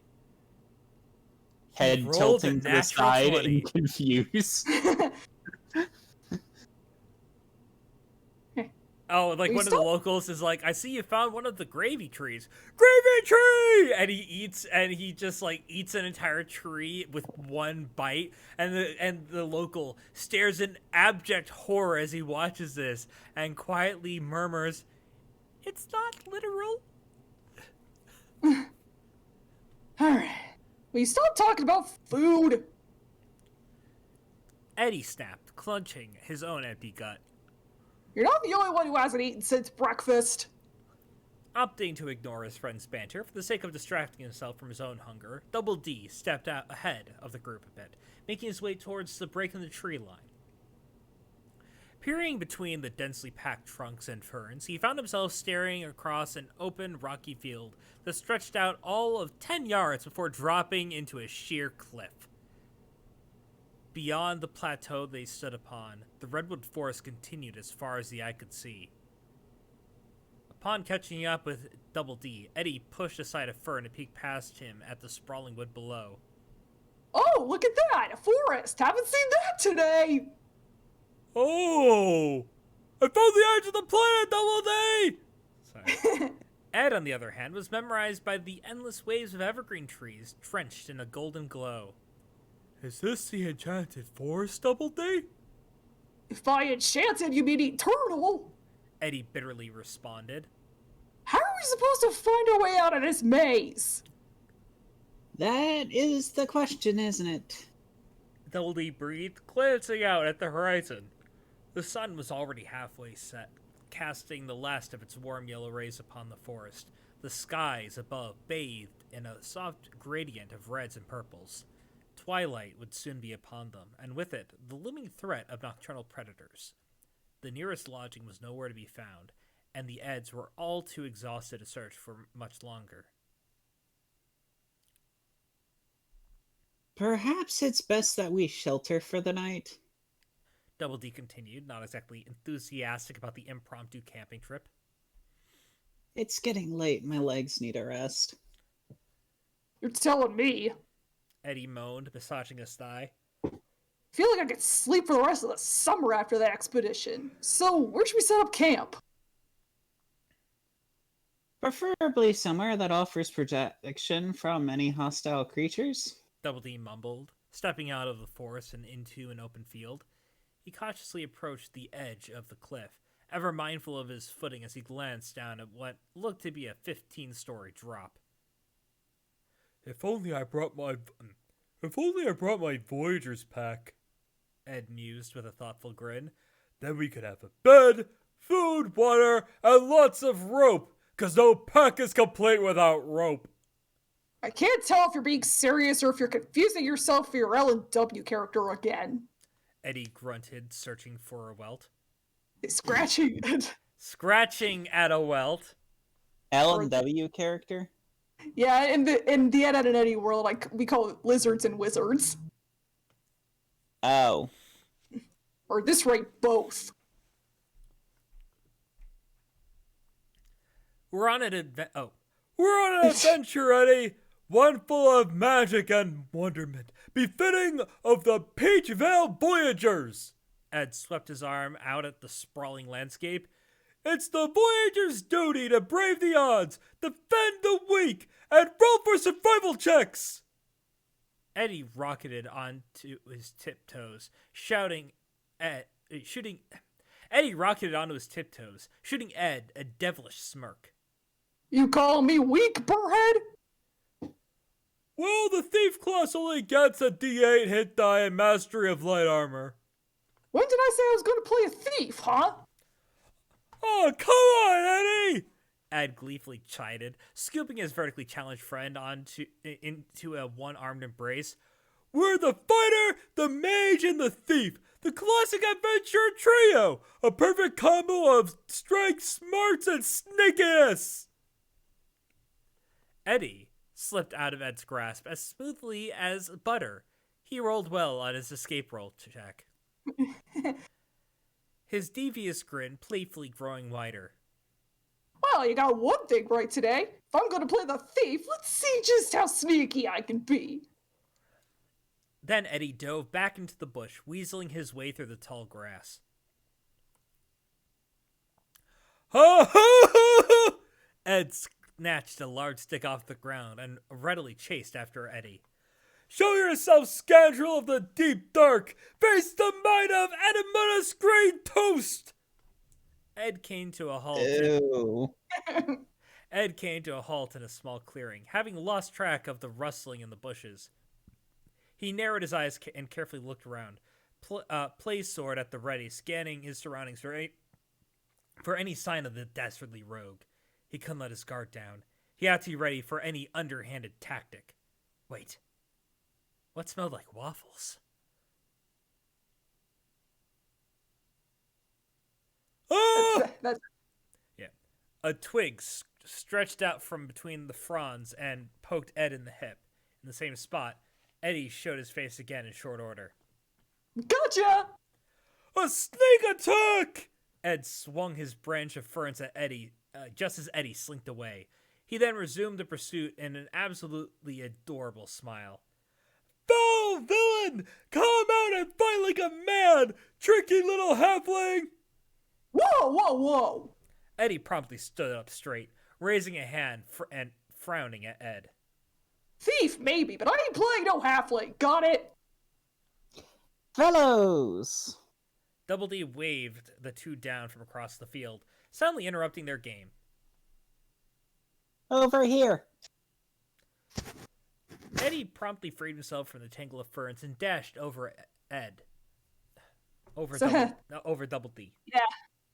head rolled tilting a to the natural side 20. and confused. Oh, like You one of the still- locals is like, "I see you found one of the gravy trees." Gravy tree! And he just like eats an entire tree with one bite, and the local stares in abject horror as he watches this and quietly murmurs, "It's not literal." Alright. Will you stop talking about food? Eddie snapped, clenching his own empty gut. You're not the only one who hasn't eaten since breakfast. Opting to ignore his friend's banter for the sake of distracting himself from his own hunger, Double D stepped out ahead of the group a bit, making his way towards the break in the tree line. Peering between the densely packed trunks and ferns, he found himself staring across an open, rocky field that stretched out all of 10 yards before dropping into a sheer cliff. Beyond the plateau they stood upon, the redwood forest continued as far as the eye could see. Upon catching up with Double D, Eddie pushed aside a fern and peeked past him at the sprawling wood below. Oh, look at that! A forest! Haven't seen that today! Oh! I found the edge of the planet, Double D! Sorry. Ed, on the other hand, was memorized by the endless waves of evergreen trees drenched in a golden glow. Is this the enchanted forest, Double D? If by enchanted you mean eternal, Eddie bitterly responded. how are we supposed to find our way out of this maze? That is the question, isn't it? Double D breathed, glancing out at the horizon. The sun was already halfway set, casting the last of its warm yellow rays upon the forest. The skies above bathed in a soft gradient of reds and purples. Twilight would soon be upon them, and with it, the looming threat of nocturnal predators. The nearest lodging was nowhere to be found, and the Eds were all too exhausted to search for much longer. Perhaps it's best that we shelter for the night. Double D continued, not exactly enthusiastic about the impromptu camping trip. It's getting late. My legs need a rest. You're telling me. Eddie moaned, massaging his thigh. I feel like I could sleep for the rest of the summer after that expedition. So, where should we set up camp? Preferably somewhere that offers protection from any hostile creatures. Double D mumbled, stepping out of the forest and into an open field. He cautiously approached the edge of the cliff, ever mindful of his footing as he glanced down at what looked to be a 15-story drop. If only I brought my Voyager's pack, Ed mused with a thoughtful grin. Then we could have a bed, food, water, and lots of rope, 'cause no pack is complete without rope. I can't tell if you're being serious or if you're confusing yourself for your L&W character again. Eddie grunted, searching for a welt. Scratching it. Scratching at a welt. L&W character? Yeah, in the Ed, Ed and Eddie world, we call it lizards and wizards. Oh. Or at this rate, both. We're on an adventure, Eddie. One full of magic and wonderment, befitting of the Peach Vale Voyagers. Ed swept his arm out at the sprawling landscape. It's the Voyager's duty to brave the odds, defend the weak, and roll for survival checks! Eddie rocketed onto his tiptoes, shouting Eddie rocketed onto his tiptoes, shooting Ed a devilish smirk. You call me weak, burrhead? Well, the thief class only gets a D8 hit die and mastery of light armor. When did I say I was going to play a thief, huh? Oh, come on, Eddie! Ed gleefully chided, scooping his vertically challenged friend into a one-armed embrace. We're the fighter, the mage, and the thief. The classic adventure trio. A perfect combo of strength, smarts, and sneakiness. Eddie slipped out of Ed's grasp as smoothly as butter. He rolled well on his escape roll check. His devious grin playfully growing wider. Well, you got one thing right today. If I'm going to play the thief, let's see just how sneaky I can be. Then Eddie dove back into the bush, weaseling his way through the tall grass. Ha ha ha! Ed snatched a large stick off the ground and readily chased after Eddie. Show yourself, scoundrel of the deep dark! Face the might of Adamantus Green Toast! Ed came to a halt. Ew. Ed came to a halt in a small clearing, having lost track of the rustling in the bushes. He narrowed his eyes and carefully looked around, Play's sword at the ready, scanning his surroundings for any sign of the dastardly rogue. He couldn't let his guard down. He had to be ready for any underhanded tactic. Wait. What smelled like waffles? Ah! That's Yeah. A twig stretched out from between the fronds and poked Ed in the hip. In the same spot, Eddie showed his face again in short order. Gotcha! A sneak attack! Ed swung his branch of ferns at Eddie just as Eddie slinked away. He then resumed the pursuit in an absolutely adorable smile. Foul villain! Come out and fight like a man, tricky little halfling! Whoa, whoa, whoa! Eddie promptly stood up straight, raising a hand and frowning at Ed. Thief, maybe, but I ain't playing no halfling. Got it? Fellows! Double D waved the two down from across the field, suddenly interrupting their game. Over here! Eddie promptly freed himself from the tangle of ferns and dashed over Ed. Over Double D. Yeah,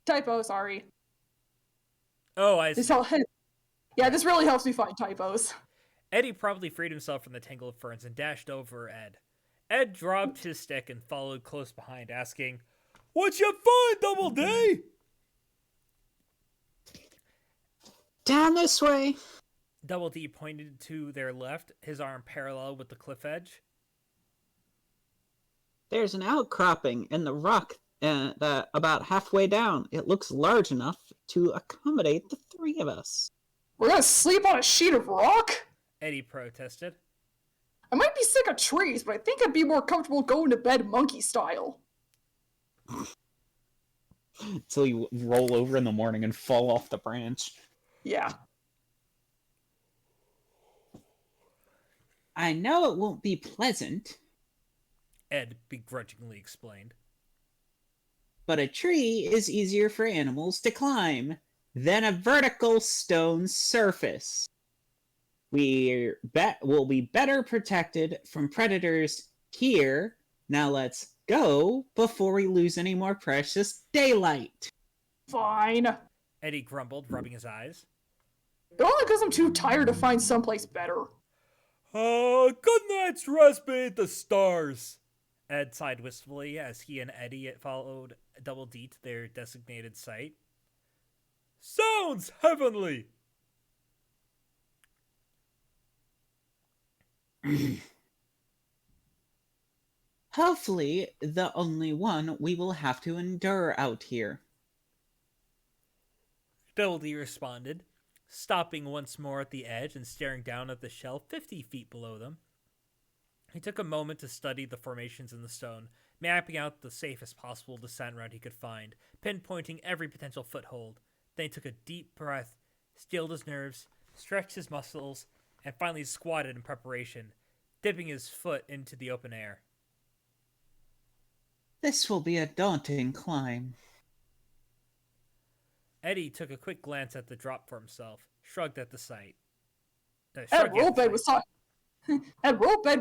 typo, sorry. Oh, I see. This really helps me find typos. Eddie promptly freed himself from the tangle of ferns and dashed over Ed. Ed dropped his stick and followed close behind, asking, "What you find, Double D?" Down this way! Double D pointed to their left, his arm parallel with the cliff edge. There's an outcropping in the rock that about halfway down. It looks large enough to accommodate the three of us. We're gonna sleep on a sheet of rock? Eddie protested. I might be sick of trees, but I think I'd be more comfortable going to bed monkey style. Until you roll over in the morning and fall off the branch. Yeah. I know it won't be pleasant, Ed begrudgingly explained. but a tree is easier for animals to climb than a vertical stone surface. We'll be better protected from predators here. Now let's go before we lose any more precious daylight. Fine. Eddie grumbled, rubbing his eyes. But only because I'm too tired to find someplace better. Good night's rest beneath the stars. Ed sighed wistfully as he and Eddie followed Double D to their designated site. Sounds heavenly! Hopefully, the only one we will have to endure out here. Double D responded, stopping once more at the edge and staring down at the shelf 50 feet below them. He took a moment to study the formations in the stone, mapping out the safest possible descent route he could find, pinpointing every potential foothold. Then he took a deep breath, steeled his nerves, stretched his muscles, and finally squatted in preparation, dipping his foot into the open air. This will be a daunting climb. Eddie took a quick glance at the drop for himself, shrugged at the sight. That rope Ed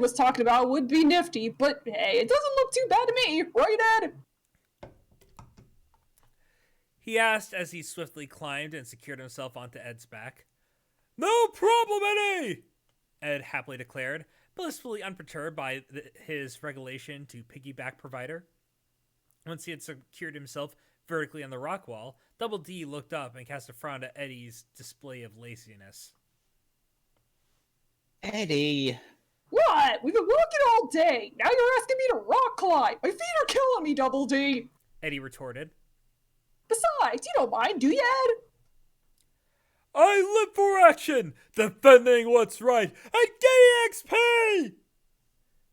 was talking about would be nifty, but hey, it doesn't look too bad to me, right, Ed? He asked as he swiftly climbed and secured himself onto Ed's back. No problem, Eddie! Ed happily declared, blissfully unperturbed by his regulation to piggyback provider. Once he had secured himself vertically on the rock wall, Double D looked up and cast a frown at Eddie's display of laziness. Eddie. What? We've been walking all day. Now you're asking me to rock climb. My feet are killing me, Double D. Eddie retorted. Besides, you don't mind, do you, Ed? I live for action, defending what's right, and getting XP!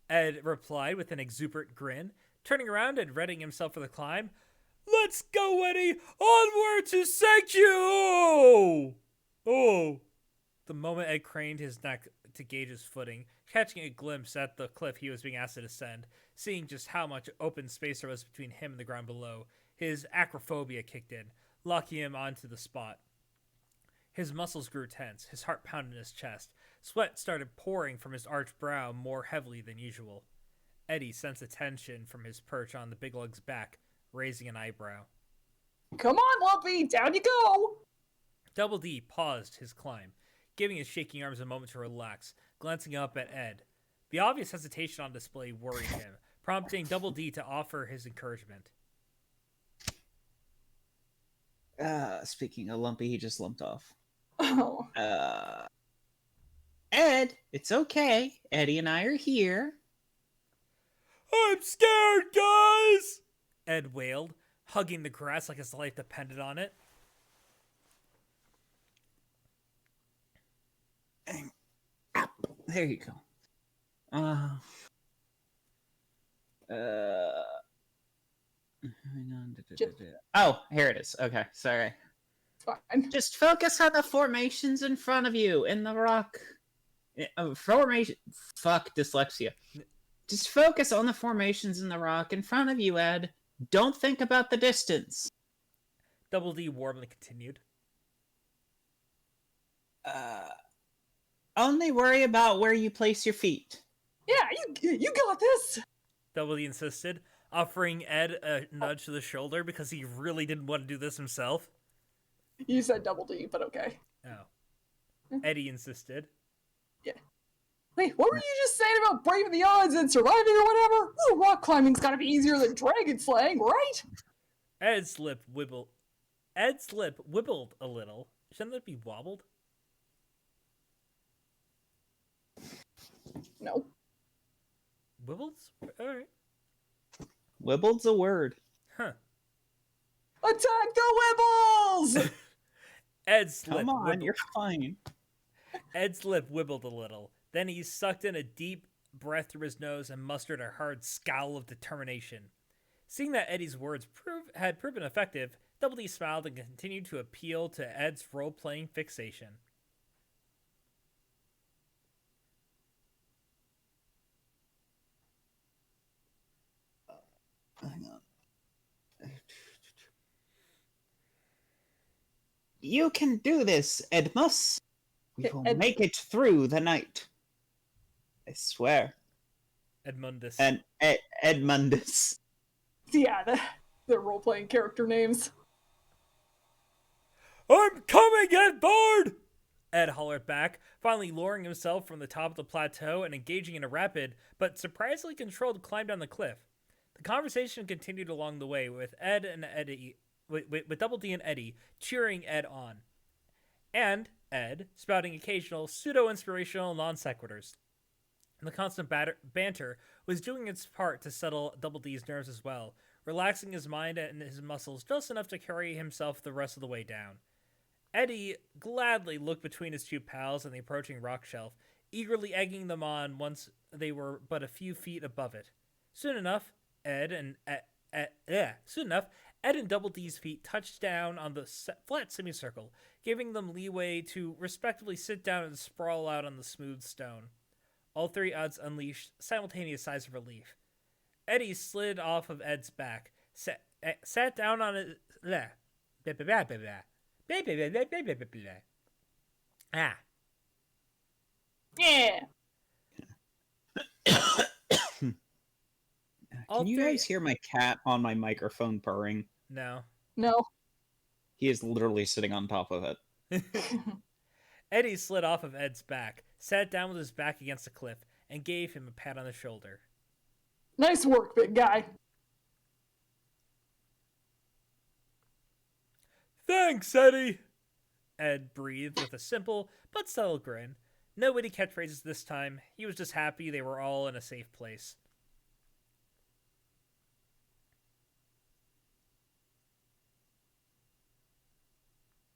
Ed replied with an exuberant grin, turning around and readying himself for the climb. Let's go, Eddie! Onward to Sanctuary! Oh! The moment Ed craned his neck to gauge his footing, catching a glimpse at the cliff he was being asked to descend, seeing just how much open space there was between him and the ground below, his acrophobia kicked in, locking him onto the spot. His muscles grew tense, his heart pounded in his chest. Sweat started pouring from his arched brow more heavily than usual. Eddie sensed the tension from his perch on the big lug's back, raising an eyebrow. Come on, Lumpy, down you go! Double D paused his climb, giving his shaking arms a moment to relax, glancing up at Ed. The obvious hesitation on display worried him, prompting Double D to offer his encouragement. Speaking of Lumpy, he just lumped off. Oh. Ed, it's okay. Eddie and I are here. I'm scared, guys! Ed wailed, hugging the grass like his life depended on it. There you go. Hang on. Oh, here it is. Okay, sorry. Fine. Just focus on the formations in front of you in the rock. Formation. Fuck dyslexia. Just focus on the formations in the rock in front of you, Ed. Don't think about the distance. Double D warmly continued. Only worry about where you place your feet. Yeah, you got this. Double D insisted, offering Ed a nudge to the shoulder because he really didn't want to do this himself. You said Double D, but okay. Oh. Eddie insisted. Wait, what were you just saying about braving the odds and surviving or whatever? Ooh, rock climbing's gotta be easier than dragon slaying, right? Ed's lip wibbled a little. Shouldn't it be wobbled? No. Wibbles? Alright. Wibbled's a word. Huh. Attack the Wibbles! Ed's lip Come on, wibbled. you're fine. Ed's lip wibbled a little. Then he sucked in a deep breath through his nose and mustered a hard scowl of determination. Seeing that Eddie's words had proven effective, Double D smiled and continued to appeal to Ed's role-playing fixation. Hang on. You can do this, Edmus. We will make it through the night. I swear. Edmundus. And Edmundus. Yeah, the role-playing character names. I'm coming, Edbard! Ed hollered back, finally lowering himself from the top of the plateau and engaging in a rapid, but surprisingly controlled climb down the cliff. The conversation continued along the way, with Ed and Eddie, with Double D and Eddie cheering Ed on, and Ed spouting occasional pseudo-inspirational non-sequiturs. The constant banter was doing its part to settle Double D's nerves as well, relaxing his mind and his muscles just enough to carry himself the rest of the way down. Eddie gladly looked between his two pals and the approaching rock shelf, eagerly egging them on once they were but a few feet above it. Soon enough, Ed Ed and Double D's feet touched down on the flat semicircle, giving them leeway to respectively sit down and sprawl out on the smooth stone. All three Uds unleashed simultaneous sighs of relief. Eddie slid off of Ed's back, sat down on his... Ah. Yeah. Can you guys hear my cat on my microphone purring? No. No. He is literally sitting on top of it. Eddie slid off of Ed's back, sat down with his back against the cliff, and gave him a pat on the shoulder. Nice work, big guy. Thanks, Eddie! Ed breathed with a simple but subtle grin. No witty catchphrases this time. He was just happy they were all in a safe place.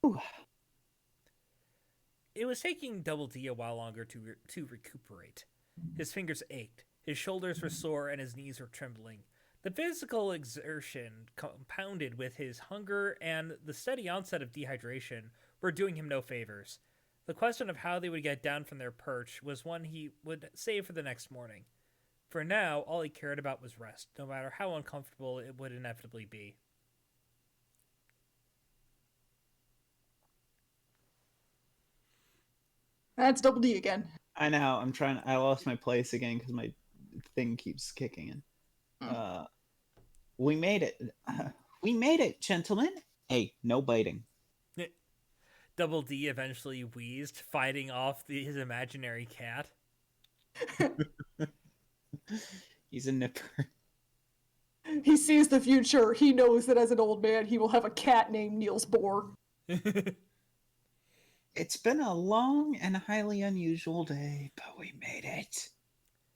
Ooh. It was taking Double D a while longer to recuperate. His fingers ached, his shoulders were sore, and his knees were trembling. The physical exertion, compounded with his hunger and the steady onset of dehydration, were doing him no favors. The question of how they would get down from their perch was one he would save for the next morning. For now, all he cared about was rest, no matter how uncomfortable it would inevitably be. That's Double D again. I know. I lost my place again because my thing keeps kicking in. We made it. We made it, gentlemen. Hey, no biting. Double D eventually wheezed, fighting off his imaginary cat. He's a nipper. He sees the future. He knows that as an old man, he will have a cat named Niels Bohr. It's been a long and highly unusual day, but we made it.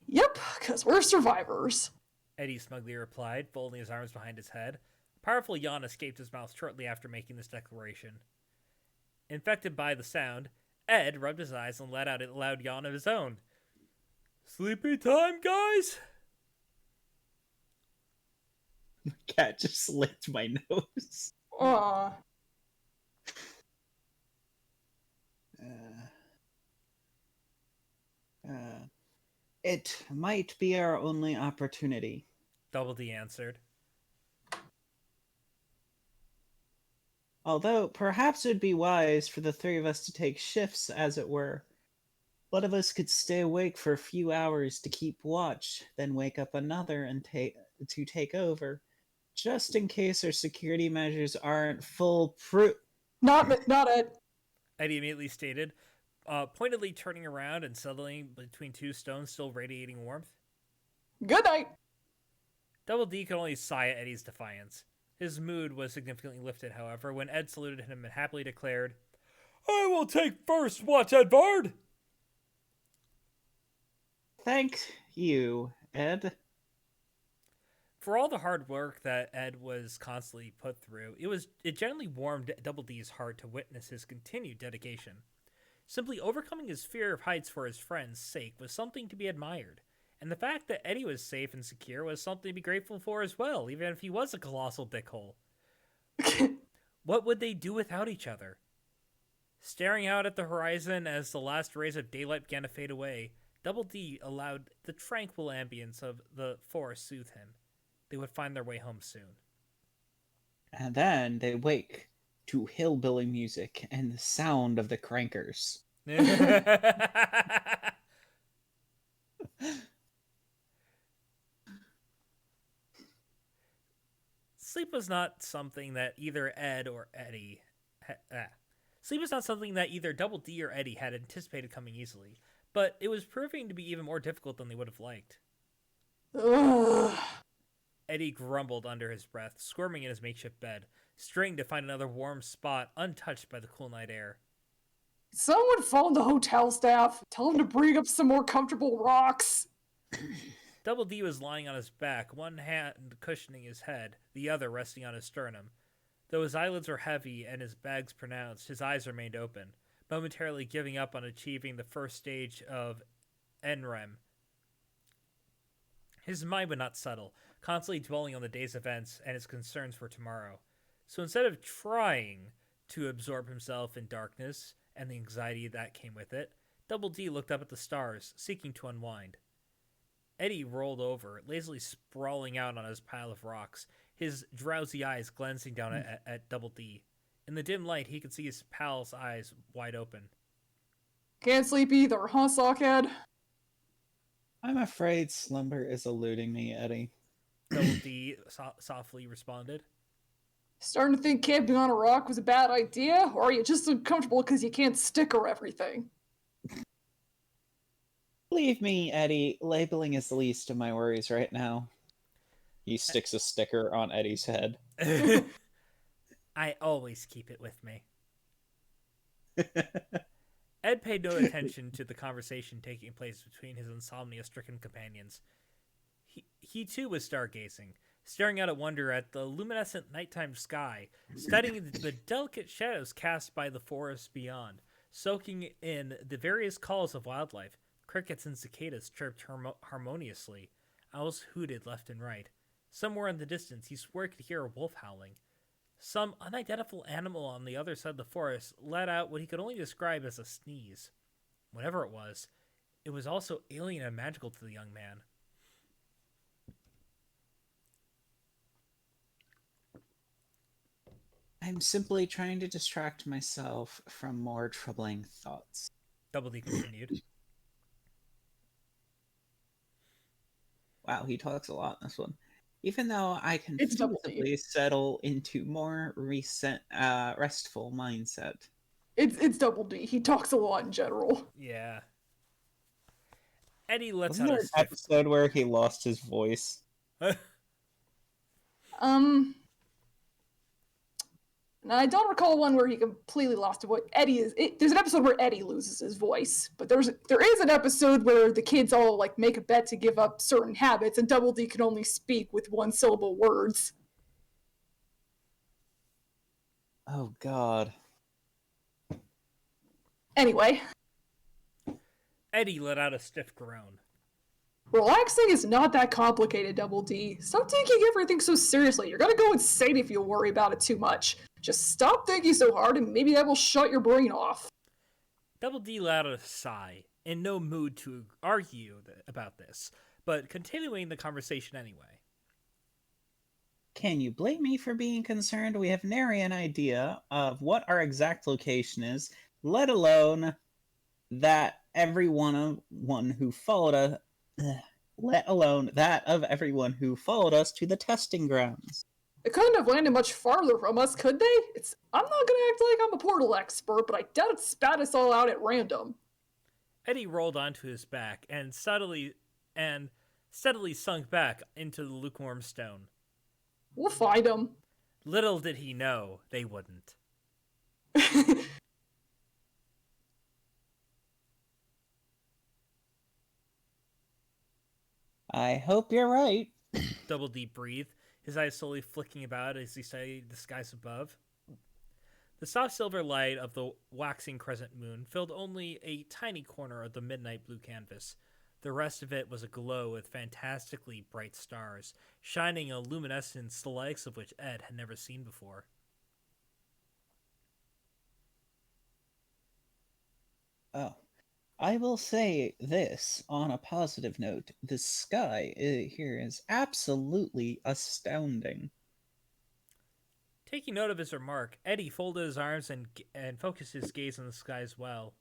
Yep, because we're survivors. Eddie smugly replied, folding his arms behind his head. A powerful yawn escaped his mouth shortly after making this declaration. Infected by the sound, Ed rubbed his eyes and let out a loud yawn of his own. Sleepy time, guys? The cat just licked my nose. Aw. It might be our only opportunity. Double D answered. Although, perhaps it would be wise for the three of us to take shifts, as it were. One of us could stay awake for a few hours to keep watch, then wake up another and take over, just in case our security measures aren't foolproof. Not Ed. Eddie immediately stated, pointedly turning around and settling between two stones still radiating warmth. Good night. Double D could only sigh at Eddie's defiance. His mood was significantly lifted, however, when Ed saluted him and happily declared, I will take first watch, Edvard! Thank you, Ed. For all the hard work that Ed was constantly put through, it generally warmed Double D's heart to witness his continued dedication. Simply overcoming his fear of heights for his friend's sake was something to be admired, and the fact that Eddie was safe and secure was something to be grateful for as well, even if he was a colossal dickhole. What would they do without each other? Staring out at the horizon as the last rays of daylight began to fade away, Double D allowed the tranquil ambience of the forest soothe him. They would find their way home soon. And then they wake to hillbilly music and the sound of the crankers. Sleep was not something that either Ed or Eddie... Sleep was not something that either Double D or Eddie had anticipated coming easily, but it was proving to be even more difficult than they would have liked. Ugh. Eddie grumbled under his breath, squirming in his makeshift bed, straining to find another warm spot untouched by the cool night air. Someone phone the hotel staff. Tell them to bring up some more comfortable rocks. Double D was lying on his back, one hand cushioning his head, the other resting on his sternum. Though his eyelids were heavy and his bags pronounced, his eyes remained open, momentarily giving up on achieving the first stage of NREM. His mind would not settle, constantly dwelling on the day's events and his concerns for tomorrow. So instead of trying to absorb himself in darkness and the anxiety that came with it, Double D looked up at the stars, seeking to unwind. Eddie rolled over, lazily sprawling out on his pile of rocks, his drowsy eyes glancing down at Double D. In the dim light, he could see his pal's eyes wide open. Can't sleep either, huh, Sockhead? I'm afraid slumber is eluding me, Eddie. Double D softly responded. Starting to think camping on a rock was a bad idea, or are you just uncomfortable because you can't sticker everything? Believe me, Eddie, labeling is the least of my worries right now. He sticks a sticker on Eddie's head. I always keep it with me. Ed paid no attention to the conversation taking place between his insomnia-stricken companions. He too was stargazing, staring out at wonder at the luminescent nighttime sky, studying the delicate shadows cast by the forest beyond, soaking in the various calls of wildlife. Crickets and cicadas chirped harmoniously. Owls hooted left and right. Somewhere in the distance, he swore he could hear a wolf howling. Some unidentifiable animal on the other side of the forest let out what he could only describe as a sneeze. Whatever it was also alien and magical to the young man. I'm simply trying to distract myself from more troubling thoughts. Double D continued. Wow, he talks a lot in this one. Even though I can It's Double D. feasibly settle into more restful mindset. It's Double D. He talks a lot in general. Yeah. Eddie lets Wasn't out there a an stiff... episode where he lost his voice? And I don't recall one where he completely lost a voice. There's an episode where Eddie loses his voice, but there is an episode where the kids all like make a bet to give up certain habits, and Double D can only speak with one syllable words. Oh God. Anyway, Eddie let out a stiff groan. relaxing is not that complicated, Double D. Stop taking everything so seriously. You're gonna go insane if you worry about it too much. Just stop thinking so hard, and maybe that will shut your brain off. Double D let out a sigh, in no mood to argue about this, but continuing the conversation anyway. Can you blame me for being concerned? We have nary an idea of what our exact location is, let alone that everyone who followed us. Let alone that of everyone who followed us to the testing grounds. They couldn't have landed much farther from us, could they? I'm not gonna act like I'm a portal expert, but I doubt it spat us all out at random. Eddie rolled onto his back and steadily sunk back into the lukewarm stone. We'll find them. Little did he know they wouldn't. I hope you're right. Double D breathed, his eyes slowly flicking about as he studied the skies above. The soft silver light of the waxing crescent moon filled only a tiny corner of the midnight blue canvas. The rest of it was aglow with fantastically bright stars, shining a luminescence the likes of which Ed had never seen before. Oh. I will say this on a positive note. The sky here is absolutely astounding. Taking note of his remark, Eddie folded his arms and focused his gaze on the sky as well.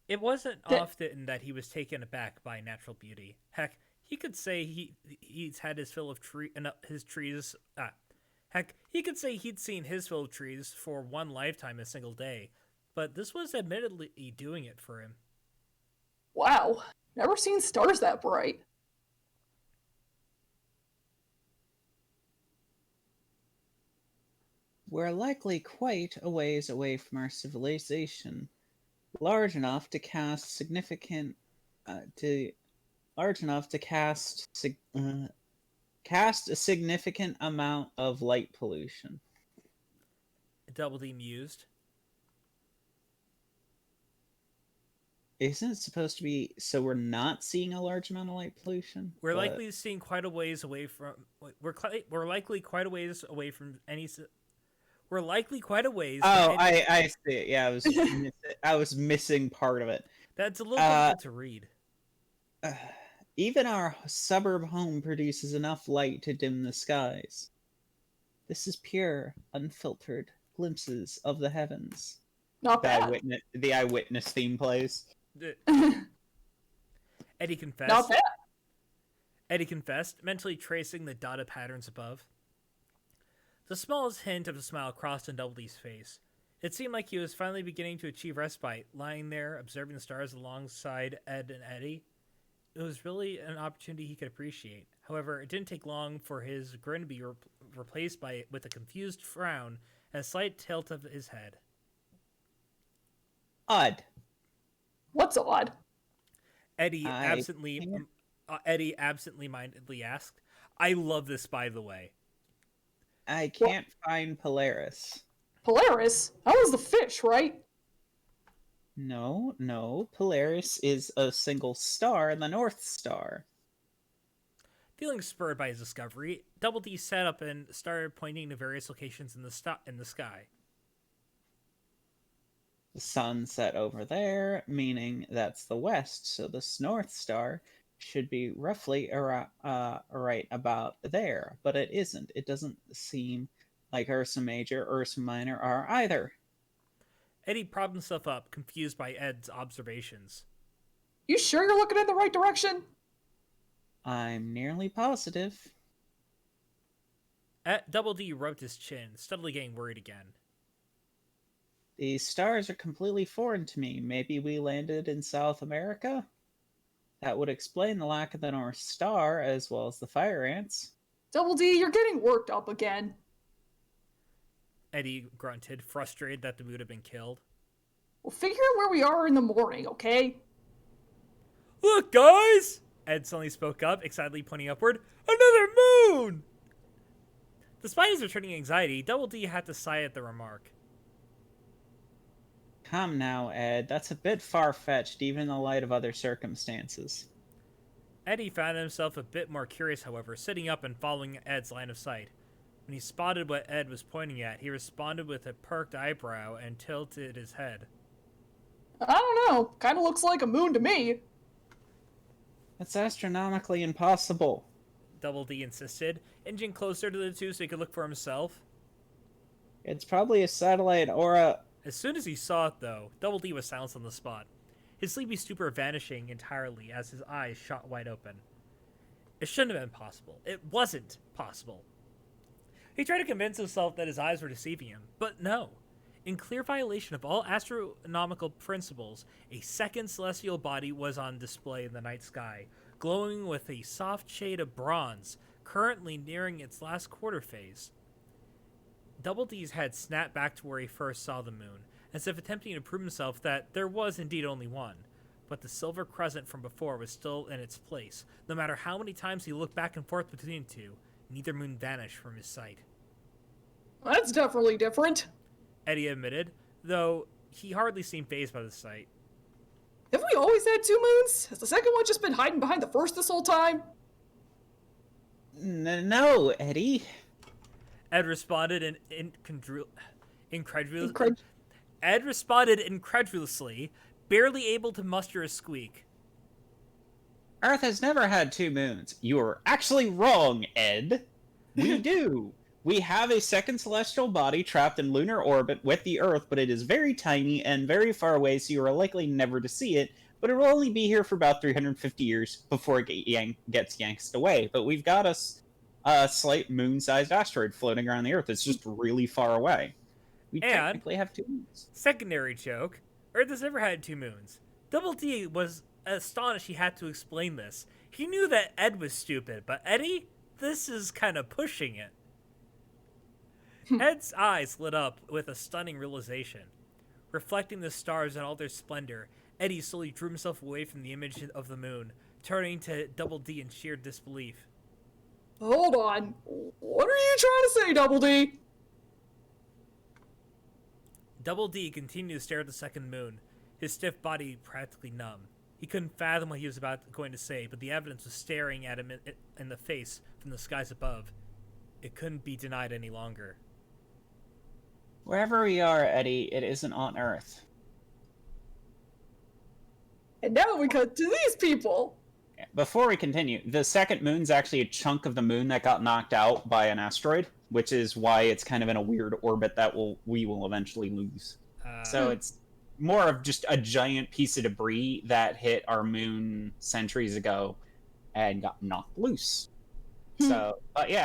It wasn't often that he was taken aback by natural beauty. Heck, he could say he's had his fill of his trees. Heck, he could say he'd seen his fill of trees for one lifetime a single day, but this was admittedly doing it for him. Wow, never seen stars that bright. We're likely quite a ways away from our civilization, large enough to cast significant, cast a significant amount of light pollution. Double D mused. Isn't it supposed to be so we're not seeing a large amount of light pollution? We're But- likely seeing quite a ways away from. We're likely quite a ways away from any. We're likely quite a ways. from Oh, any- I see it. Yeah, I was missing part of it. That's a little difficult to read. Even our suburb home produces enough light to dim the skies. This is pure, unfiltered glimpses of the heavens. Not bad. The eyewitness theme plays. Eddie confessed. Not bad. Eddie confessed, mentally tracing the dotted patterns above. The smallest hint of a smile crossed on Double D's face. It seemed like he was finally beginning to achieve respite, lying there, observing the stars alongside Ed and Eddie. It was really an opportunity he could appreciate. However, it didn't take long for his grin to be replaced with a confused frown and a slight tilt of his head. Odd. What's odd? Eddie I absently-mindedly asked, "I love this, by the way." I can't find Polaris. Polaris? That was the fish, right? No. Polaris is a single star in the North Star. Feeling spurred by his discovery, Double D sat up and started pointing to various locations in the sky. The sun set over there, meaning that's the west, so this North Star should be roughly right about there, but it isn't. It doesn't seem like Ursa Major or Ursa Minor are either. Eddie propped himself up, confused by Ed's observations. You sure you're looking in the right direction? I'm nearly positive. Double D rubbed his chin, steadily getting worried again. These stars are completely foreign to me. Maybe we landed in South America? That would explain the lack of the North Star, as well as the fire ants. Double D, you're getting worked up again. Eddie grunted, frustrated that the mood had been killed. We'll figure out where we are in the morning, okay? "Look, guys!" Ed suddenly spoke up, excitedly pointing upward. "Another moon!" Despite his returning anxiety, Double D had to sigh at the remark. Come now, Ed. That's a bit far-fetched, even in the light of other circumstances. Eddie found himself a bit more curious, however, sitting up and following Ed's line of sight. When he spotted what Ed was pointing at, he responded with a perked eyebrow and tilted his head. I don't know. Kinda looks like a moon to me. That's astronomically impossible. Double D insisted, inching closer to the two so he could look for himself. It's probably a satellite or a... As soon as he saw it, though, Double D was silenced on the spot, his sleepy stupor vanishing entirely as his eyes shot wide open. It shouldn't have been possible. It wasn't possible. He tried to convince himself that his eyes were deceiving him, but no. In clear violation of all astronomical principles, a second celestial body was on display in the night sky, glowing with a soft shade of bronze, currently nearing its last quarter phase. Double D's head snapped back to where he first saw the moon, as if attempting to prove himself that there was indeed only one. But the silver crescent from before was still in its place. No matter how many times he looked back and forth between the two, neither moon vanished from his sight. That's definitely different. Eddie admitted, though he hardly seemed fazed by the sight. Have we always had two moons? Has the second one just been hiding behind the first this whole time? No, Eddie. Ed responded incredulously. Incred- Ed responded incredulously, barely able to muster a squeak. Earth has never had two moons. You are actually wrong, Ed. We do. We have a second celestial body trapped in lunar orbit with the Earth, but it is very tiny and very far away, so you are likely never to see it. But it will only be here for about 350 years before it gets yanked away. But we've got a slight moon-sized asteroid floating around the Earth. It's just really far away. We technically have two moons. Secondary joke, Earth has never had two moons. Double D was astonished he had to explain this. He knew that Ed was stupid, but Eddie? This is kind of pushing it. Ed's eyes lit up with a stunning realization. Reflecting the stars in all their splendor, Eddie slowly drew himself away from the image of the moon, turning to Double D in sheer disbelief. Hold on. What are you trying to say, Double D? Double D continued to stare at the second moon, his stiff body practically numb. He couldn't fathom what he was going to say, but the evidence was staring at him in the face from the skies above. It couldn't be denied any longer. Wherever we are, Eddie, it isn't on Earth. And now we cut to these people. Before we continue, the second moon's actually a chunk of the moon that got knocked out by an asteroid, which is why it's kind of in a weird orbit that we will eventually lose. So it's more of just a giant piece of debris that hit our moon centuries ago and got knocked loose. So,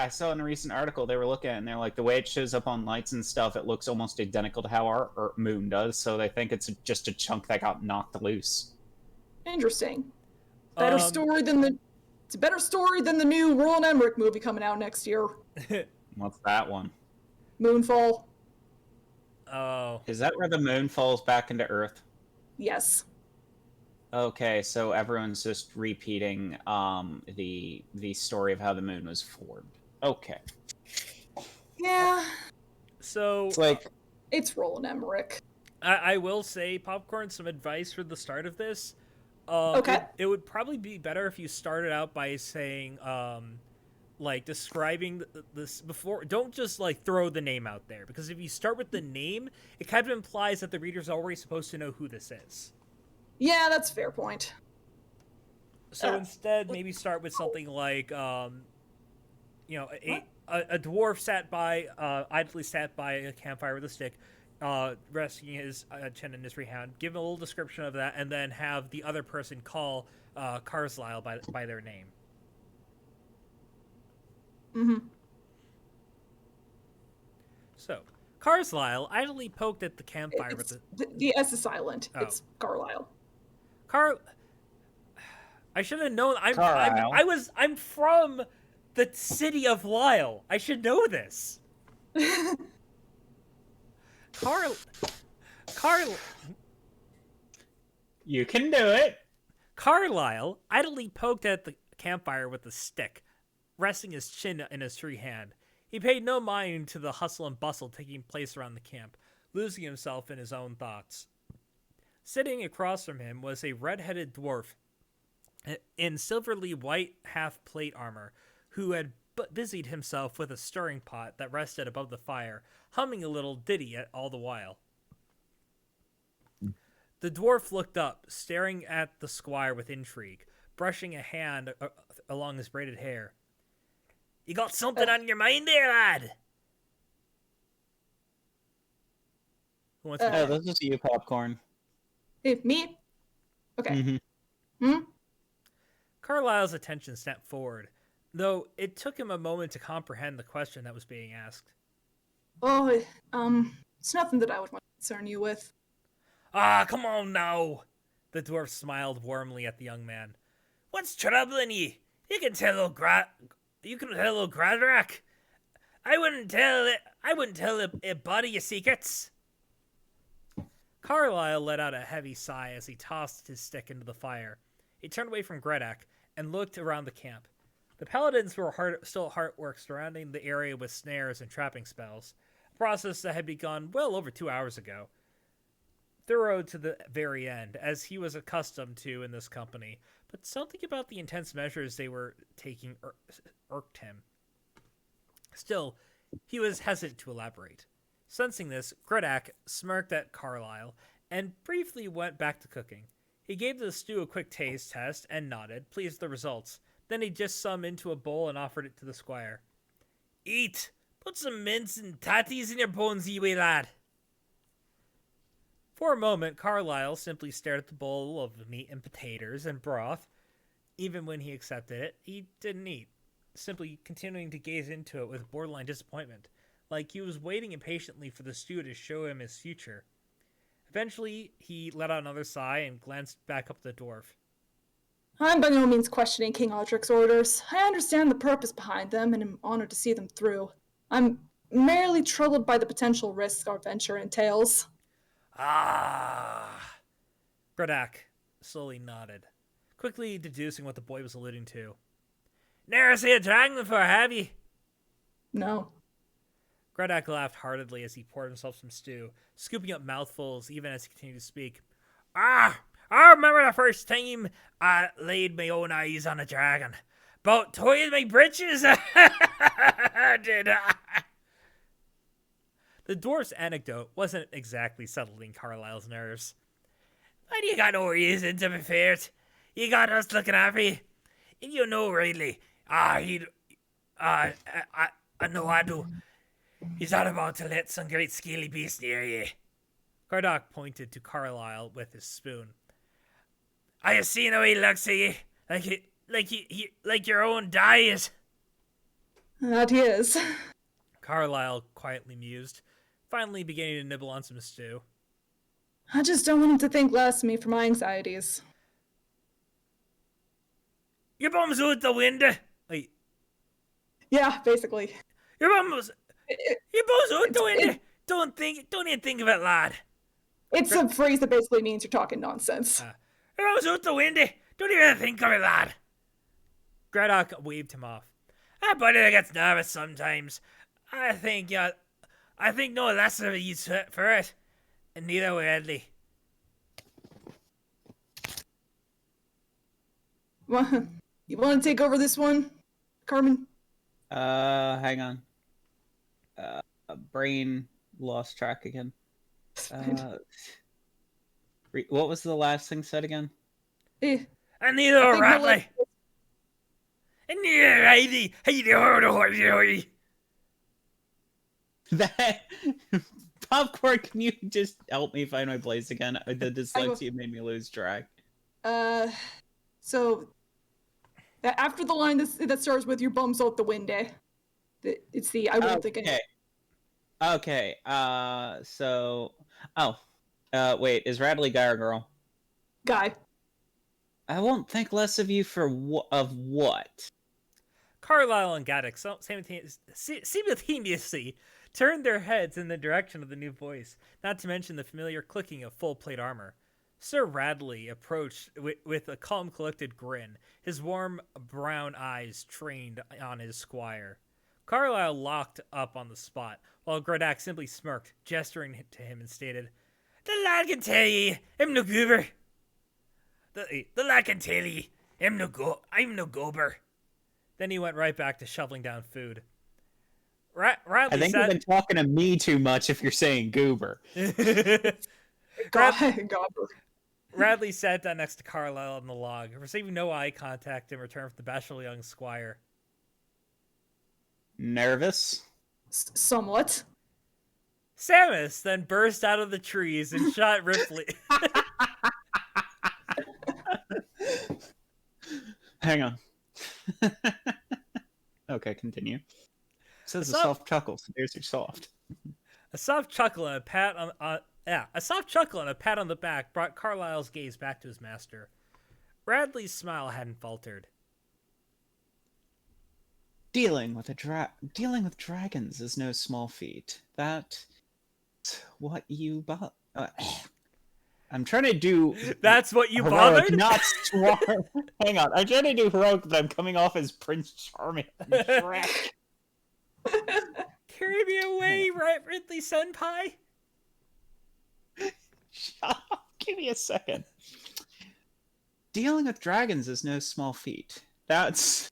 so in a recent article, they were looking at it and they're like, the way it shows up on lights and stuff, it looks almost identical to how our moon does. So they think it's just a chunk that got knocked loose. Interesting. It's a better story than the new Roland Emmerich movie coming out next year. What's that one? Moonfall. Oh. Is that where the moon falls back into Earth? Yes. Okay, so everyone's just repeating the story of how the moon was formed. Okay. Yeah. So It's like It's Roland Emmerich. I will say, Popcorn, some advice for the start of this. Okay. It would probably be better if you started out by saying, like, describing this before. Don't just, like, throw the name out there. Because if you start with the name, it kind of implies that the reader's already supposed to know who this is. Yeah, that's a fair point. So instead, maybe start with something like, a dwarf idly sat by a campfire with a stick, resting his chin in his free hand. Give him a little description of that, and then have the other person call Carlisle by their name. Mm-hmm. So, Carlisle idly poked at the campfire with The S is silent. Oh. It's Carlisle. I should have known. Carlisle. I'm from the city of Lyle. I should know this. you can do it. Carlisle idly poked at the campfire with a stick, resting his chin in his free hand. He paid no mind to the hustle and bustle taking place around the camp, losing himself in his own thoughts. Sitting across from him was a red-headed dwarf in silverly white half-plate armor, who had busied himself with a stirring pot that rested above the fire, humming a little ditty all the while. The dwarf looked up, staring at the squire with intrigue, brushing a hand along his braided hair. You got something on your mind there, lad? Who wants to Oh, this is you, Popcorn. Me? Okay. Mm-hmm. Carlisle's attention snapped forward, though it took him a moment to comprehend the question that was being asked. Oh, it's nothing that I would want to concern you with. Ah, come on now! The dwarf smiled warmly at the young man. What's troubling ye? You can tell old Gradrak. I wouldn't tell a body your secrets. Carlisle let out a heavy sigh as he tossed his stick into the fire. He turned away from Gradrak and looked around the camp. The paladins were still hard at work surrounding the area with snares and trapping spells, a process that had begun well over 2 hours ago. Thorough to the very end, as he was accustomed to in this company, but something about the intense measures they were taking irked him. Still, he was hesitant to elaborate. Sensing this, Gradrak smirked at Carlisle and briefly went back to cooking. He gave the stew a quick taste test and nodded, pleased with the results. Then he just some into a bowl and offered it to the squire. Eat! Put some mince and tatties in your bones, ye wee lad! For a moment, Carlisle simply stared at the bowl of meat and potatoes and broth. Even when he accepted it, he didn't eat, simply continuing to gaze into it with borderline disappointment, like he was waiting impatiently for the stew to show him his future. Eventually, he let out another sigh and glanced back up at the dwarf. I'm by no means questioning King Aldrich's orders. I understand the purpose behind them and am honored to see them through. I'm merely troubled by the potential risks our venture entails. Ah! Gradrak slowly nodded, quickly deducing what the boy was alluding to. Never see a dragon before, have ye? No. Gradrak laughed heartedly as he poured himself some stew, scooping up mouthfuls even as he continued to speak. I remember the first time I laid my own eyes on a dragon. About toiled my britches. Did I? The dwarf's anecdote wasn't exactly settling Carlisle's nerves. But you got no reason to be feared. You got us looking after you. And you know rightly, I know I do. He's not about to let some great scaly beast near you. Gardock pointed to Carlisle with his spoon. I have seen how he looks at you, like your own diet. That he is. Carlisle quietly mused, finally beginning to nibble on some stew. I just don't want him to think less of me for my anxieties. Your bum's out the window. Wait, Yeah, basically. your bum's out the window. Don't even think of it, lad. It's a phrase that basically means you're talking nonsense. Your bum's out the window. Don't even think of it, lad. Gardock waved him off. That buddy gets nervous sometimes. I think no less of a use for it. And neither will Edley. You want to take over this one, Carmen? Hang on. Brain lost track again. What was the last thing said again? Eh, And neither I will think Ratley. And neither Heidi. Heidi. That Popcorn, can you just help me find my place again? The dyslexia made me lose track. So after the line that starts with "your bum's out the window," it's the "I won't think." Okay. Wait, is Radley guy or girl? Guy. I won't think less of you for what? Carlisle and Gaddock simultaneously turned their heads in the direction of the new voice, not to mention the familiar clicking of full plate armor. Sir Radley approached with a calm, collected grin, his warm brown eyes trained on his squire. Carlisle locked up on the spot, while Gardock simply smirked, gesturing to him and stated, "The lad can tell ye, I'm no goober. The lad can tell ye, I'm no goober." Then he went right back to shoveling down food. Radley I think you've been talking to me too much if you're saying goober. Radley sat down next to Carlisle on the log, receiving no eye contact in return from the bashful young squire. Nervous? Somewhat. Samus then burst out of the trees and shot Ripley. Hang on. Okay, continue. It says a soft chuckle, so there's your soft. A soft chuckle and a pat on the back brought Carlisle's gaze back to his master. Radley's smile hadn't faltered. Dealing with dragons is no small feat. That's what you bought. I'm trying to do. That's what you heroic, bothered? not swarm. Hang on, I'm trying to do heroic, but I'm coming off as Prince Charming. Carry me away, right, Ridley Senpai? Shut up. Give me a second. Dealing with dragons is no small feat. That's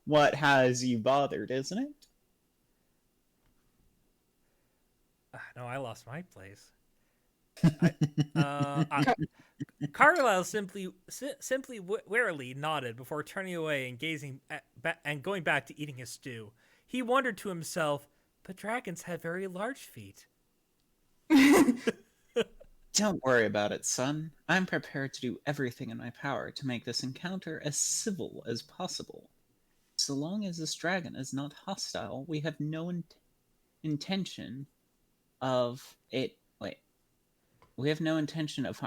what has you bothered, isn't it? No, I lost my place. Carlisle simply warily nodded before turning away and and going back to eating his stew. He wondered to himself, but dragons have very large feet. Don't worry about it, son. I'm prepared to do everything in my power to make this encounter as civil as possible. So long as this dragon is not hostile, we have no intention of it. Wait. We have no intention of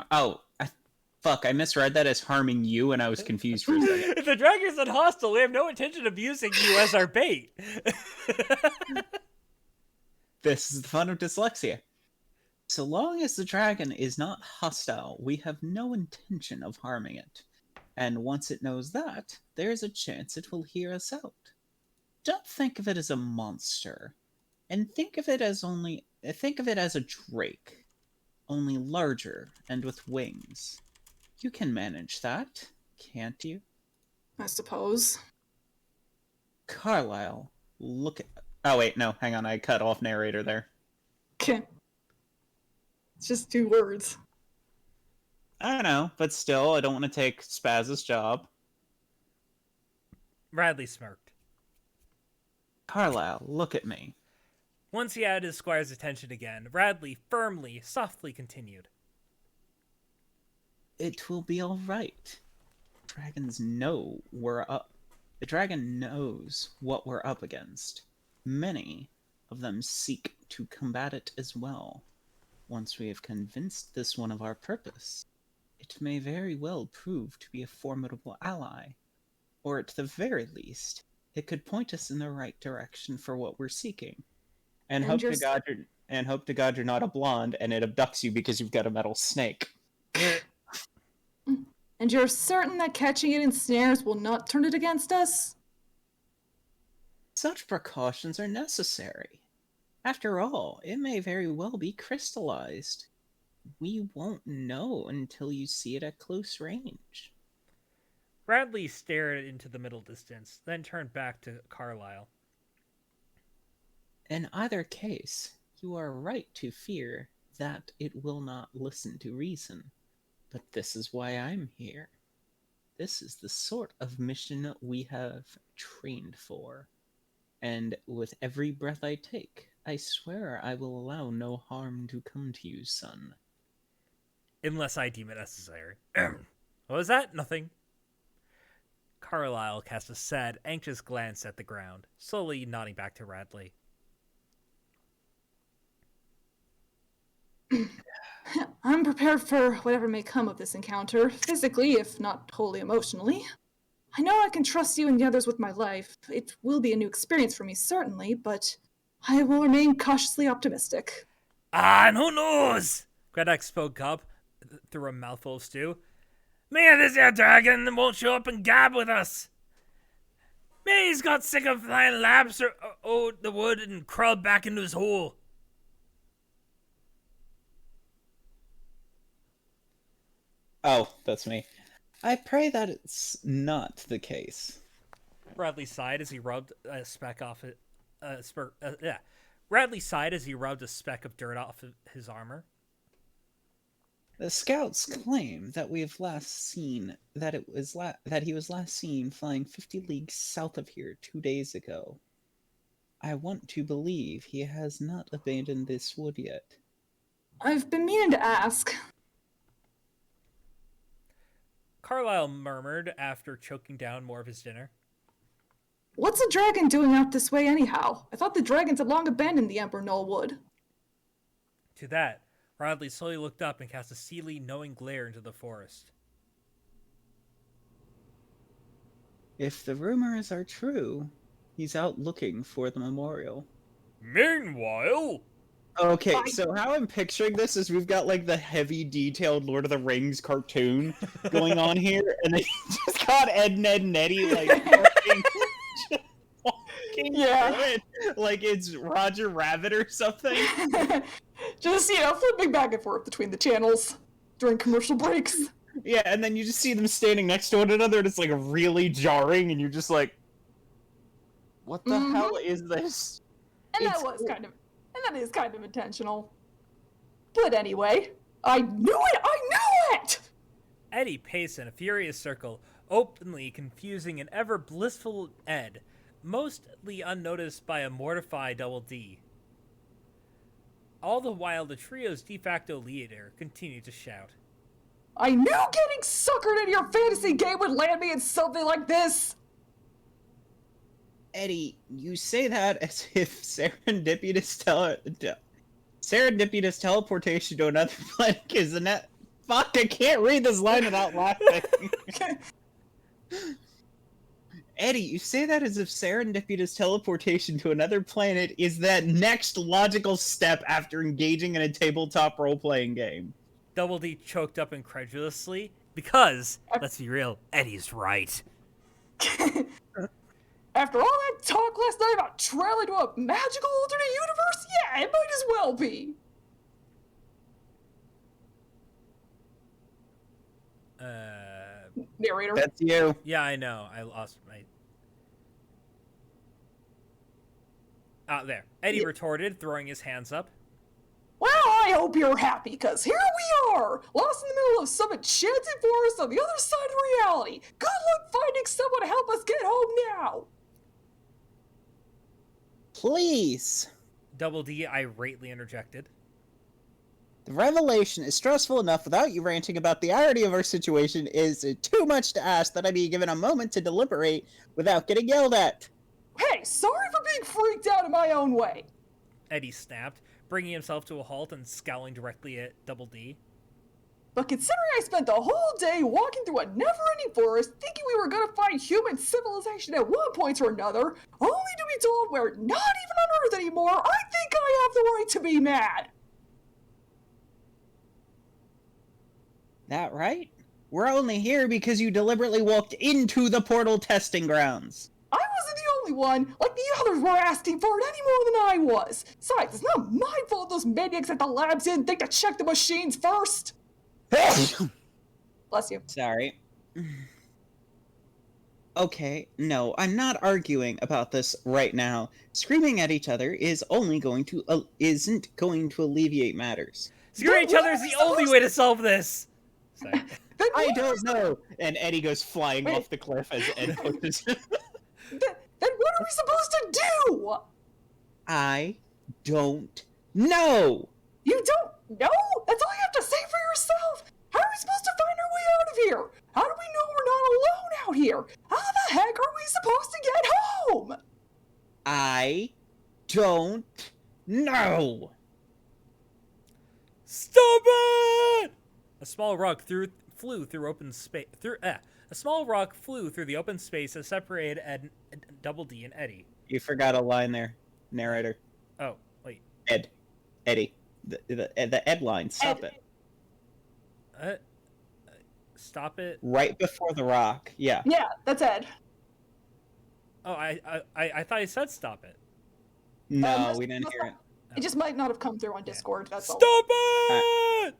I misread that as harming you, and I was confused for a second. If the dragon's not hostile, we have no intention of using you as our bait. This is the fun of dyslexia. So long as the dragon is not hostile, we have no intention of harming it. And once it knows that, there's a chance it will hear us out. Don't think of it as a monster, and think of it as a drake. only larger and with wings. You can manage that, can't you? I suppose. Carlisle, look at... Oh, wait, no, hang on, I cut off narrator there. Okay. It's just 2 words. I know, but still, I don't want to take Spaz's job. Radley smirked. Carlisle, look at me. Once he had his squire's attention again, Radley firmly, softly continued. It will be all right. Dragons know we're up. The dragon knows what we're up against. Many of them seek to combat it as well. Once we have convinced this one of our purpose, it may very well prove to be a formidable ally. Or at the very least, it could point us in the right direction for what we're seeking. And hope to God you're not a blonde and it abducts you because you've got a metal snake. And you're certain that catching it in snares will not turn it against us? Such precautions are necessary. After all, it may very well be crystallized. We won't know until you see it at close range. Radley stared into the middle distance, then turned back to Carlisle. In either case, you are right to fear that it will not listen to reason. But this is why I'm here. This is the sort of mission we have trained for. And with every breath I take, I swear I will allow no harm to come to you, son. Unless I deem it necessary. What was that? Nothing. Carlisle cast a sad, anxious glance at the ground, slowly nodding back to Radley. I'm prepared for whatever may come of this encounter, physically, if not wholly emotionally. I know I can trust you and the others with my life. It will be a new experience for me, certainly, but I will remain cautiously optimistic. And who knows? Gredok spoke up through a mouthful of stew. Maybe this here dragon won't show up and gab with us. Maybe he's got sick of flying laps or owed the wood and crawled back into his hole. Oh, that's me. I pray that it's not the case. Radley sighed as he rubbed a speck off it. Radley sighed as he rubbed a speck of dirt off his armor. The scouts claim that we have last seen that he was last seen flying 50 leagues south of here 2 days ago. I want to believe he has not abandoned this wood yet. I've been meaning to ask. Carlisle murmured after choking down more of his dinner. What's a dragon doing out this way anyhow? I thought the dragons had long abandoned the Ember Knollwood. To that, Radley slowly looked up and cast a steely, knowing glare into the forest. If the rumors are true, he's out looking for the memorial. Meanwhile... Okay, so how I'm picturing this is we've got like the heavy detailed Lord of the Rings cartoon going on here, and then you just got Ed, Ned, and Eddie like walking Yeah. through it like it's Roger Rabbit or something. Just, flipping back and forth between the channels during commercial breaks. Yeah, and then you just see them standing next to one another, and it's like really jarring, and you're just like, what the hell is this? And that is kind of intentional. But anyway, I knew it! Eddie paced in a furious circle, openly confusing an ever blissful Ed, mostly unnoticed by a mortified Double D. All the while, the trio's de facto leader continued to shout. I knew getting suckered into your fantasy game would land me in something like this! Eddie, you say that as if serendipitous teleportation to another planet isn't that... Fuck, I can't read this line without laughing. Eddie, you say that as if serendipitous teleportation to another planet is that next logical step after engaging in a tabletop role-playing game. Double D choked up incredulously, because, let's be real, Eddie's right. After all that talk last night about traveling to a magical alternate universe, yeah, it might as well be. Narrator. That's you. Yeah, I know. I lost my. There. Eddie retorted, throwing his hands up. Well, I hope you're happy, because here we are, lost in the middle of some enchanted forest on the other side of reality. Good luck finding someone to help us get home now. Please. Double D irately interjected. The revelation is stressful enough without you ranting about the irony of our situation. Is it too much to ask that I be given a moment to deliberate without getting yelled at? Hey, sorry for being freaked out in my own way. Eddie snapped, bringing himself to a halt and scowling directly at Double D. But considering I spent the whole day walking through a never-ending forest thinking we were gonna find human civilization at one point or another, only to be told we're not even on Earth anymore, I think I have the right to be mad. That right? We're only here because you deliberately walked into the portal testing grounds. I wasn't the only one. Like, the others were asking for it any more than I was. Besides, it's not my fault those maniacs at the labs didn't think to check the machines first. Bless you. Sorry. Okay, no, I'm not arguing about this right now. Screaming at each other is only going to isn't going to alleviate matters. Screw each other is the only way to solve this! Sorry. Then I what don't know. And Eddie goes flying Wait. off the cliff as Ed pushes him. Then what are we supposed to do? I don't know. You don't know? That's all you have to say for yourself? How are we supposed to find our way out of here? How do we know we're not alone out here? How the heck are we supposed to get home? I don't know. Stop it! A small rock flew through open space. A small rock flew through the open space that separated Double D and Eddie. You forgot a line there, narrator. Oh, wait. Eddie. The Ed line. Stop Ed. it. Stop it. Right before the rock. Yeah. Yeah, that's Ed. Oh, I thought he said stop it. No, this- we didn't hear it. It just might not have come through on Discord, that's all. Stop it!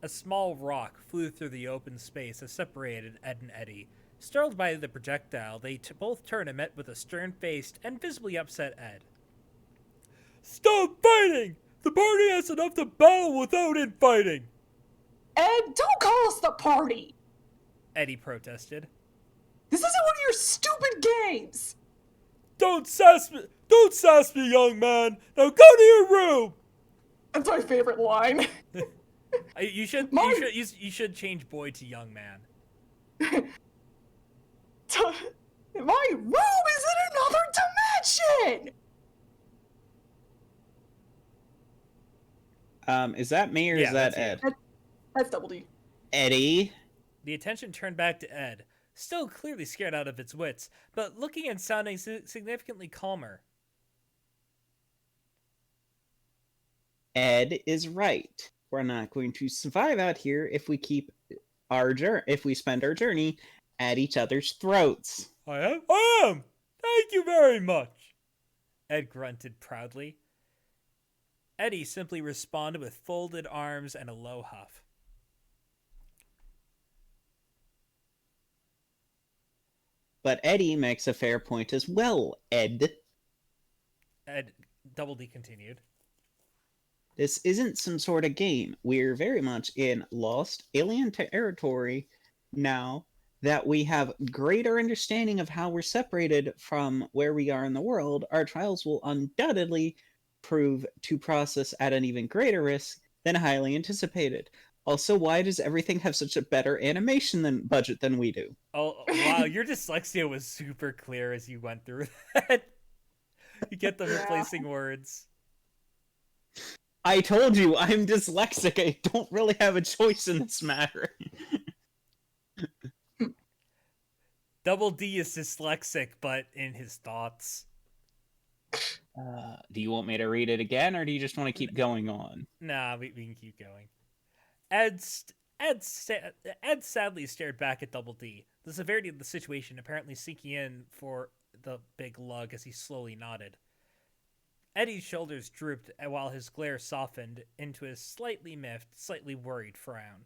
A small rock flew through the open space that separated Ed and Eddie. Startled by the projectile, they both turned and met with a stern-faced and visibly upset Ed. Stop fighting! The party has enough to battle without infighting! Ed, don't call us the party! Eddie protested. This isn't one of your stupid games! Don't sass me, young man! Now go to your room! That's my favorite line. You should My- you should change boy to young man. My room is in another dimension! Is that me or Yeah, is that that's Ed? That's Double D. Eddie? The attention turned back to Ed, still clearly scared out of its wits, but looking and sounding significantly calmer. Ed is right. We're not going to survive out here if we keep if we spend our journey at each other's throats. I am! Thank you very much! Ed grunted proudly. Eddie simply responded with folded arms and a low huff. But Eddie makes a fair point as well, Ed. Ed Double D continued. This isn't some sort of game. We're very much in lost alien territory now that we have greater understanding of how we're separated from where we are in the world. Our trials will undoubtedly prove to process at an even greater risk than highly anticipated. Also, why does everything have such a better animation budget than we do? Oh, wow, your dyslexia was super clear as you went through that. You get the Yeah. replacing words. I told you, I'm dyslexic. I don't really have a choice in this matter. Double D is dyslexic, but in his thoughts. Do you want me to read it again, or do you just want to keep going on? Nah, we can keep going. Ed sadly stared back at Double D, the severity of the situation apparently sinking in for the big lug as he slowly nodded. Eddie's shoulders drooped while his glare softened into a slightly miffed, slightly worried frown.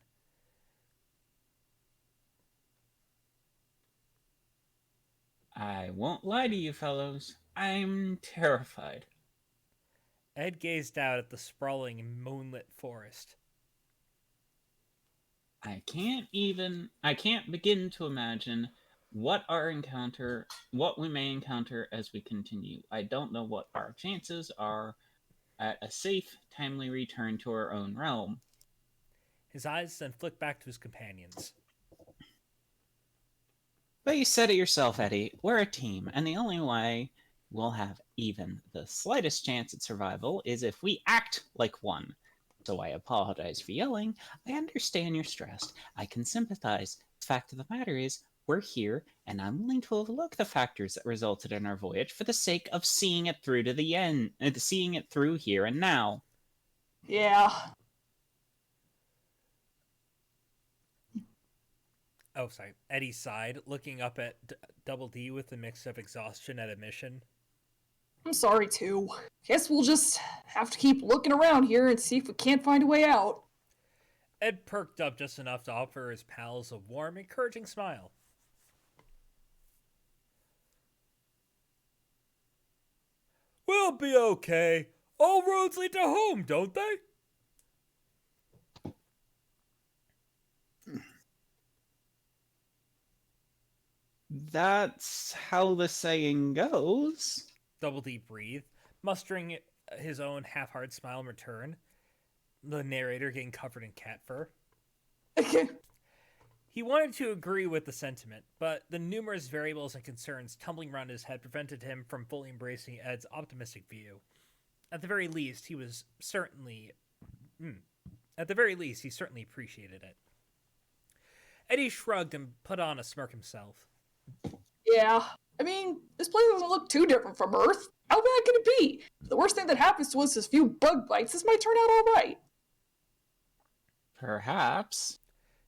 I won't lie to you fellows. I'm terrified. Ed gazed out at the sprawling moonlit forest. I can't begin to imagine what we may encounter as we continue. I don't know what our chances are at a safe, timely return to our own realm. His eyes then flicked back to his companions. But you said it yourself, Eddie. We're a team, and the only way we'll have even the slightest chance at survival is if we act like one. So I apologize for yelling. I understand you're stressed. I can sympathize. The fact of the matter is, we're here, and I'm willing to overlook the factors that resulted in our voyage for the sake of seeing it through to the end, seeing it through here and now. Yeah. Oh, sorry. Eddie sighed, looking up at Double D with a mix of exhaustion and admission. I'm sorry too. Guess we'll just have to keep looking around here and see if we can't find a way out. Ed perked up just enough to offer his pals a warm, encouraging smile. We'll be okay. All roads lead to home, don't they? That's how the saying goes. Double D breathed, mustering his own half-hearted smile in return. The narrator getting covered in cat fur. He wanted to agree with the sentiment, but the numerous variables and concerns tumbling around his head prevented him from fully embracing Ed's optimistic view. At the very least, he certainly appreciated it. Eddie shrugged and put on a smirk himself. Yeah. I mean, this place doesn't look too different from Earth. How bad can it be? The worst thing that happens to us is a few bug bites. This might turn out all right. Perhaps.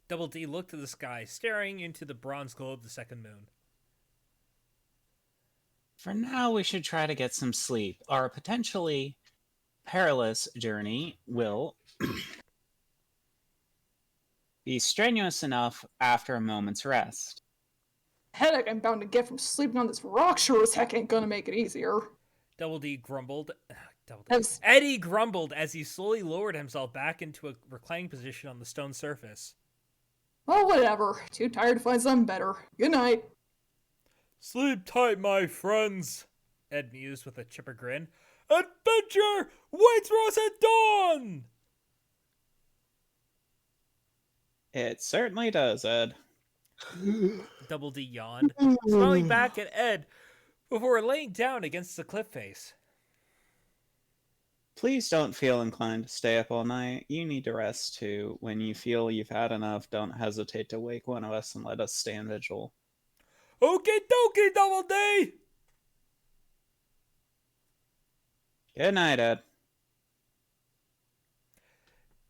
Double D looked to the sky, staring into the bronze glow of the second moon. For now, we should try to get some sleep. Our potentially perilous journey will be strenuous enough after a moment's rest. Headache I'm bound to get from sleeping on this rock sure as heck ain't gonna make it easier. Double D grumbled. As- Eddie grumbled as he slowly lowered himself back into a reclining position on the stone surface. Well, whatever. Too tired to find something better. Good night. Sleep tight, my friends, Ed mused with a chipper grin. Adventure waits for us at dawn! It certainly does, Ed. Double D yawned, smiling back at Ed before laying down against the cliff face. Please don't feel inclined to stay up all night. You need to rest too. When you feel you've had enough, don't hesitate to wake one of us and let us stand vigil. Okie dokie, Double D! Good night, Ed.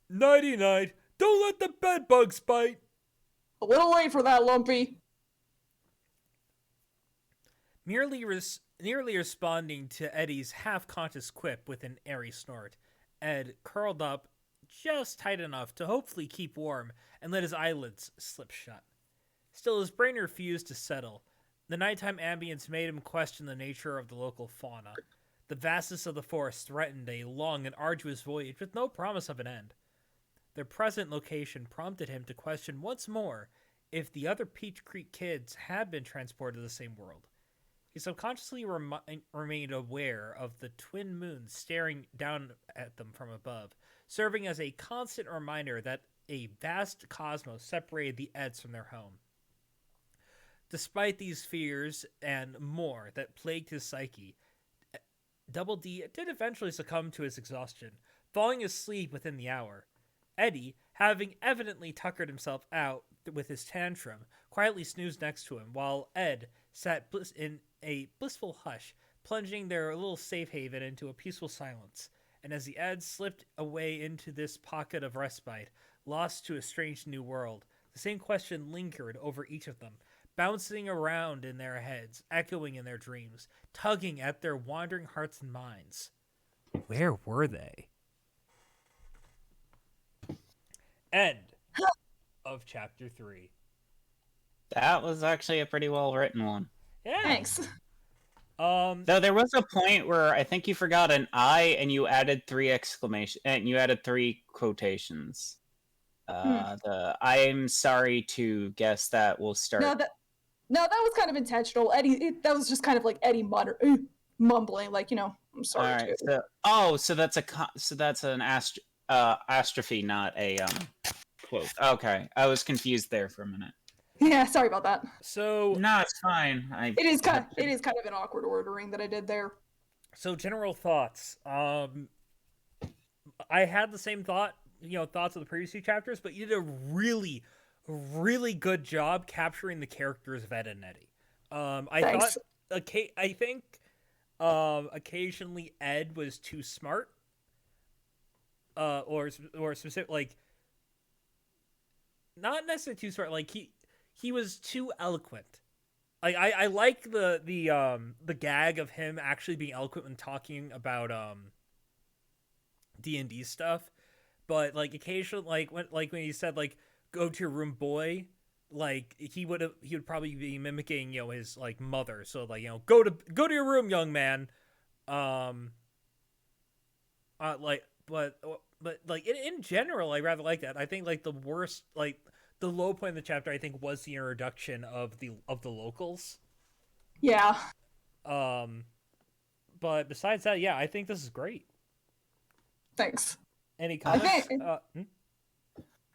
Nighty night. Don't let the bed bugs bite. A little late for that, Lumpy. Nearly responding to Eddie's half-conscious quip with an airy snort, Ed curled up just tight enough to hopefully keep warm and let his eyelids slip shut. Still, his brain refused to settle. The nighttime ambience made him question the nature of the local fauna. The vastness of the forest threatened a long and arduous voyage with no promise of an end. Their present location prompted him to question once more if the other Peach Creek kids had been transported to the same world. He subconsciously remained aware of the twin moons staring down at them from above, serving as a constant reminder that a vast cosmos separated the Eds from their home. Despite these fears and more that plagued his psyche, Double D did eventually succumb to his exhaustion, falling asleep within the hour. Eddie, having evidently tuckered himself out with his tantrum, quietly snoozed next to him, while Ed sat in a blissful hush, plunging their little safe haven into a peaceful silence. And as the Eds slipped away into this pocket of respite, lost to a strange new world, the same question lingered over each of them, bouncing around in their heads, echoing in their dreams, tugging at their wandering hearts and minds. Where were they? End of chapter 3. That was actually a pretty well written one. Yeah. Thanks. Though there was a point where I think you forgot an I and you added 3 exclamation and you added 3 quotations. The I'm sorry to guess that will start. No, that was kind of intentional. That was just kind of like Eddie mumbling, like, I'm sorry. All right. Too. So that's an astrophe, not a quote. Okay, I was confused there for a minute. Yeah, sorry about that. So No, it's fine. It is kind of an awkward ordering that I did there. So general thoughts. I had the same thoughts of the previous 2 chapters, but you did a really, really good job capturing the characters of Ed and Eddie. Thanks. I think occasionally Ed was too smart, or specific, like, not necessarily too smart. Like he was too eloquent. Like I like the gag of him actually being eloquent when talking about D&D stuff, but like occasionally, like when he said like go to your room, boy, like he would probably be mimicking his like mother. So like go to your room, young man. Like but like in general, I rather like that. I think like the worst, like the low point of the chapter, I think, was the introduction of the locals. Yeah. But besides that, yeah, I think this is great. Thanks. Any comments?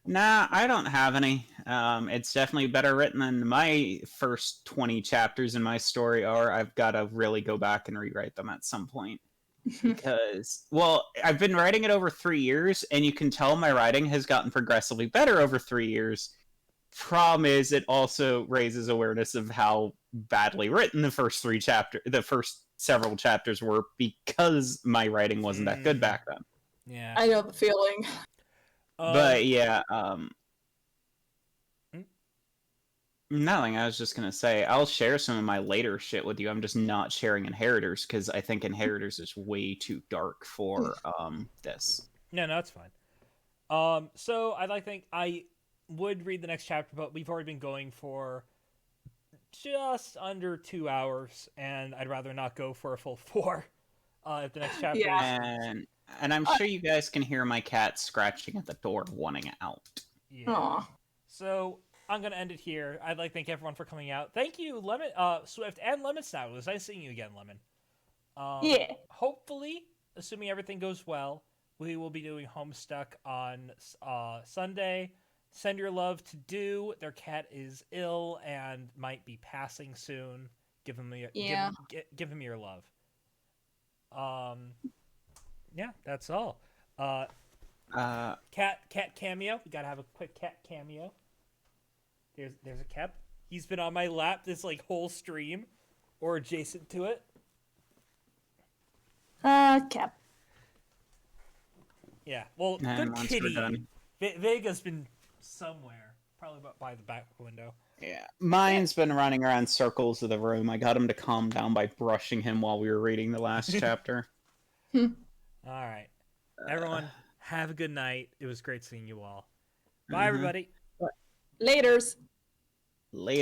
Nah, I don't have any. It's definitely better written than my first 20 chapters in my story are. I've got to really go back and rewrite them at some point. Because, well, I've been writing it over 3 years, and you can tell my writing has gotten progressively better over 3 years. Problem is, it also raises awareness of how badly written the first several chapters were because my writing wasn't that good back then. Yeah, I know the feeling. But yeah, nothing. I was just gonna say I'll share some of my later shit with you. I'm just not sharing Inheritors because I think Inheritors is way too dark for this. No, it's fine. So I'd like to think I would read the next chapter, but we've already been going for just under 2 hours, and I'd rather not go for a full 4. If the next chapter, And I'm sure you guys can hear my cat scratching at the door, wanting out. Yeah. Aw. So I'm gonna end it here. I'd like to thank everyone for coming out. Thank you, Lemon, Swift, and Lemon Snout. It was nice seeing you again, Lemon. Yeah. Hopefully, assuming everything goes well, we will be doing Homestuck on Sunday. Send your love to Do. Their cat is ill and might be passing soon. Give him give him your love. Yeah, that's all. Cat cameo. We gotta have a quick cat cameo. There's a cat. He's been on my lap this like whole stream, or adjacent to it. Cap. Yeah. Well, And good once kitty. we're done. Vega's been somewhere, probably by the back window. Yeah, mine's been running around circles of the room. I got him to calm down by brushing him while we were reading the last chapter. All right, everyone, have a good night. It was great seeing you all. Bye, everybody. Laters. Later.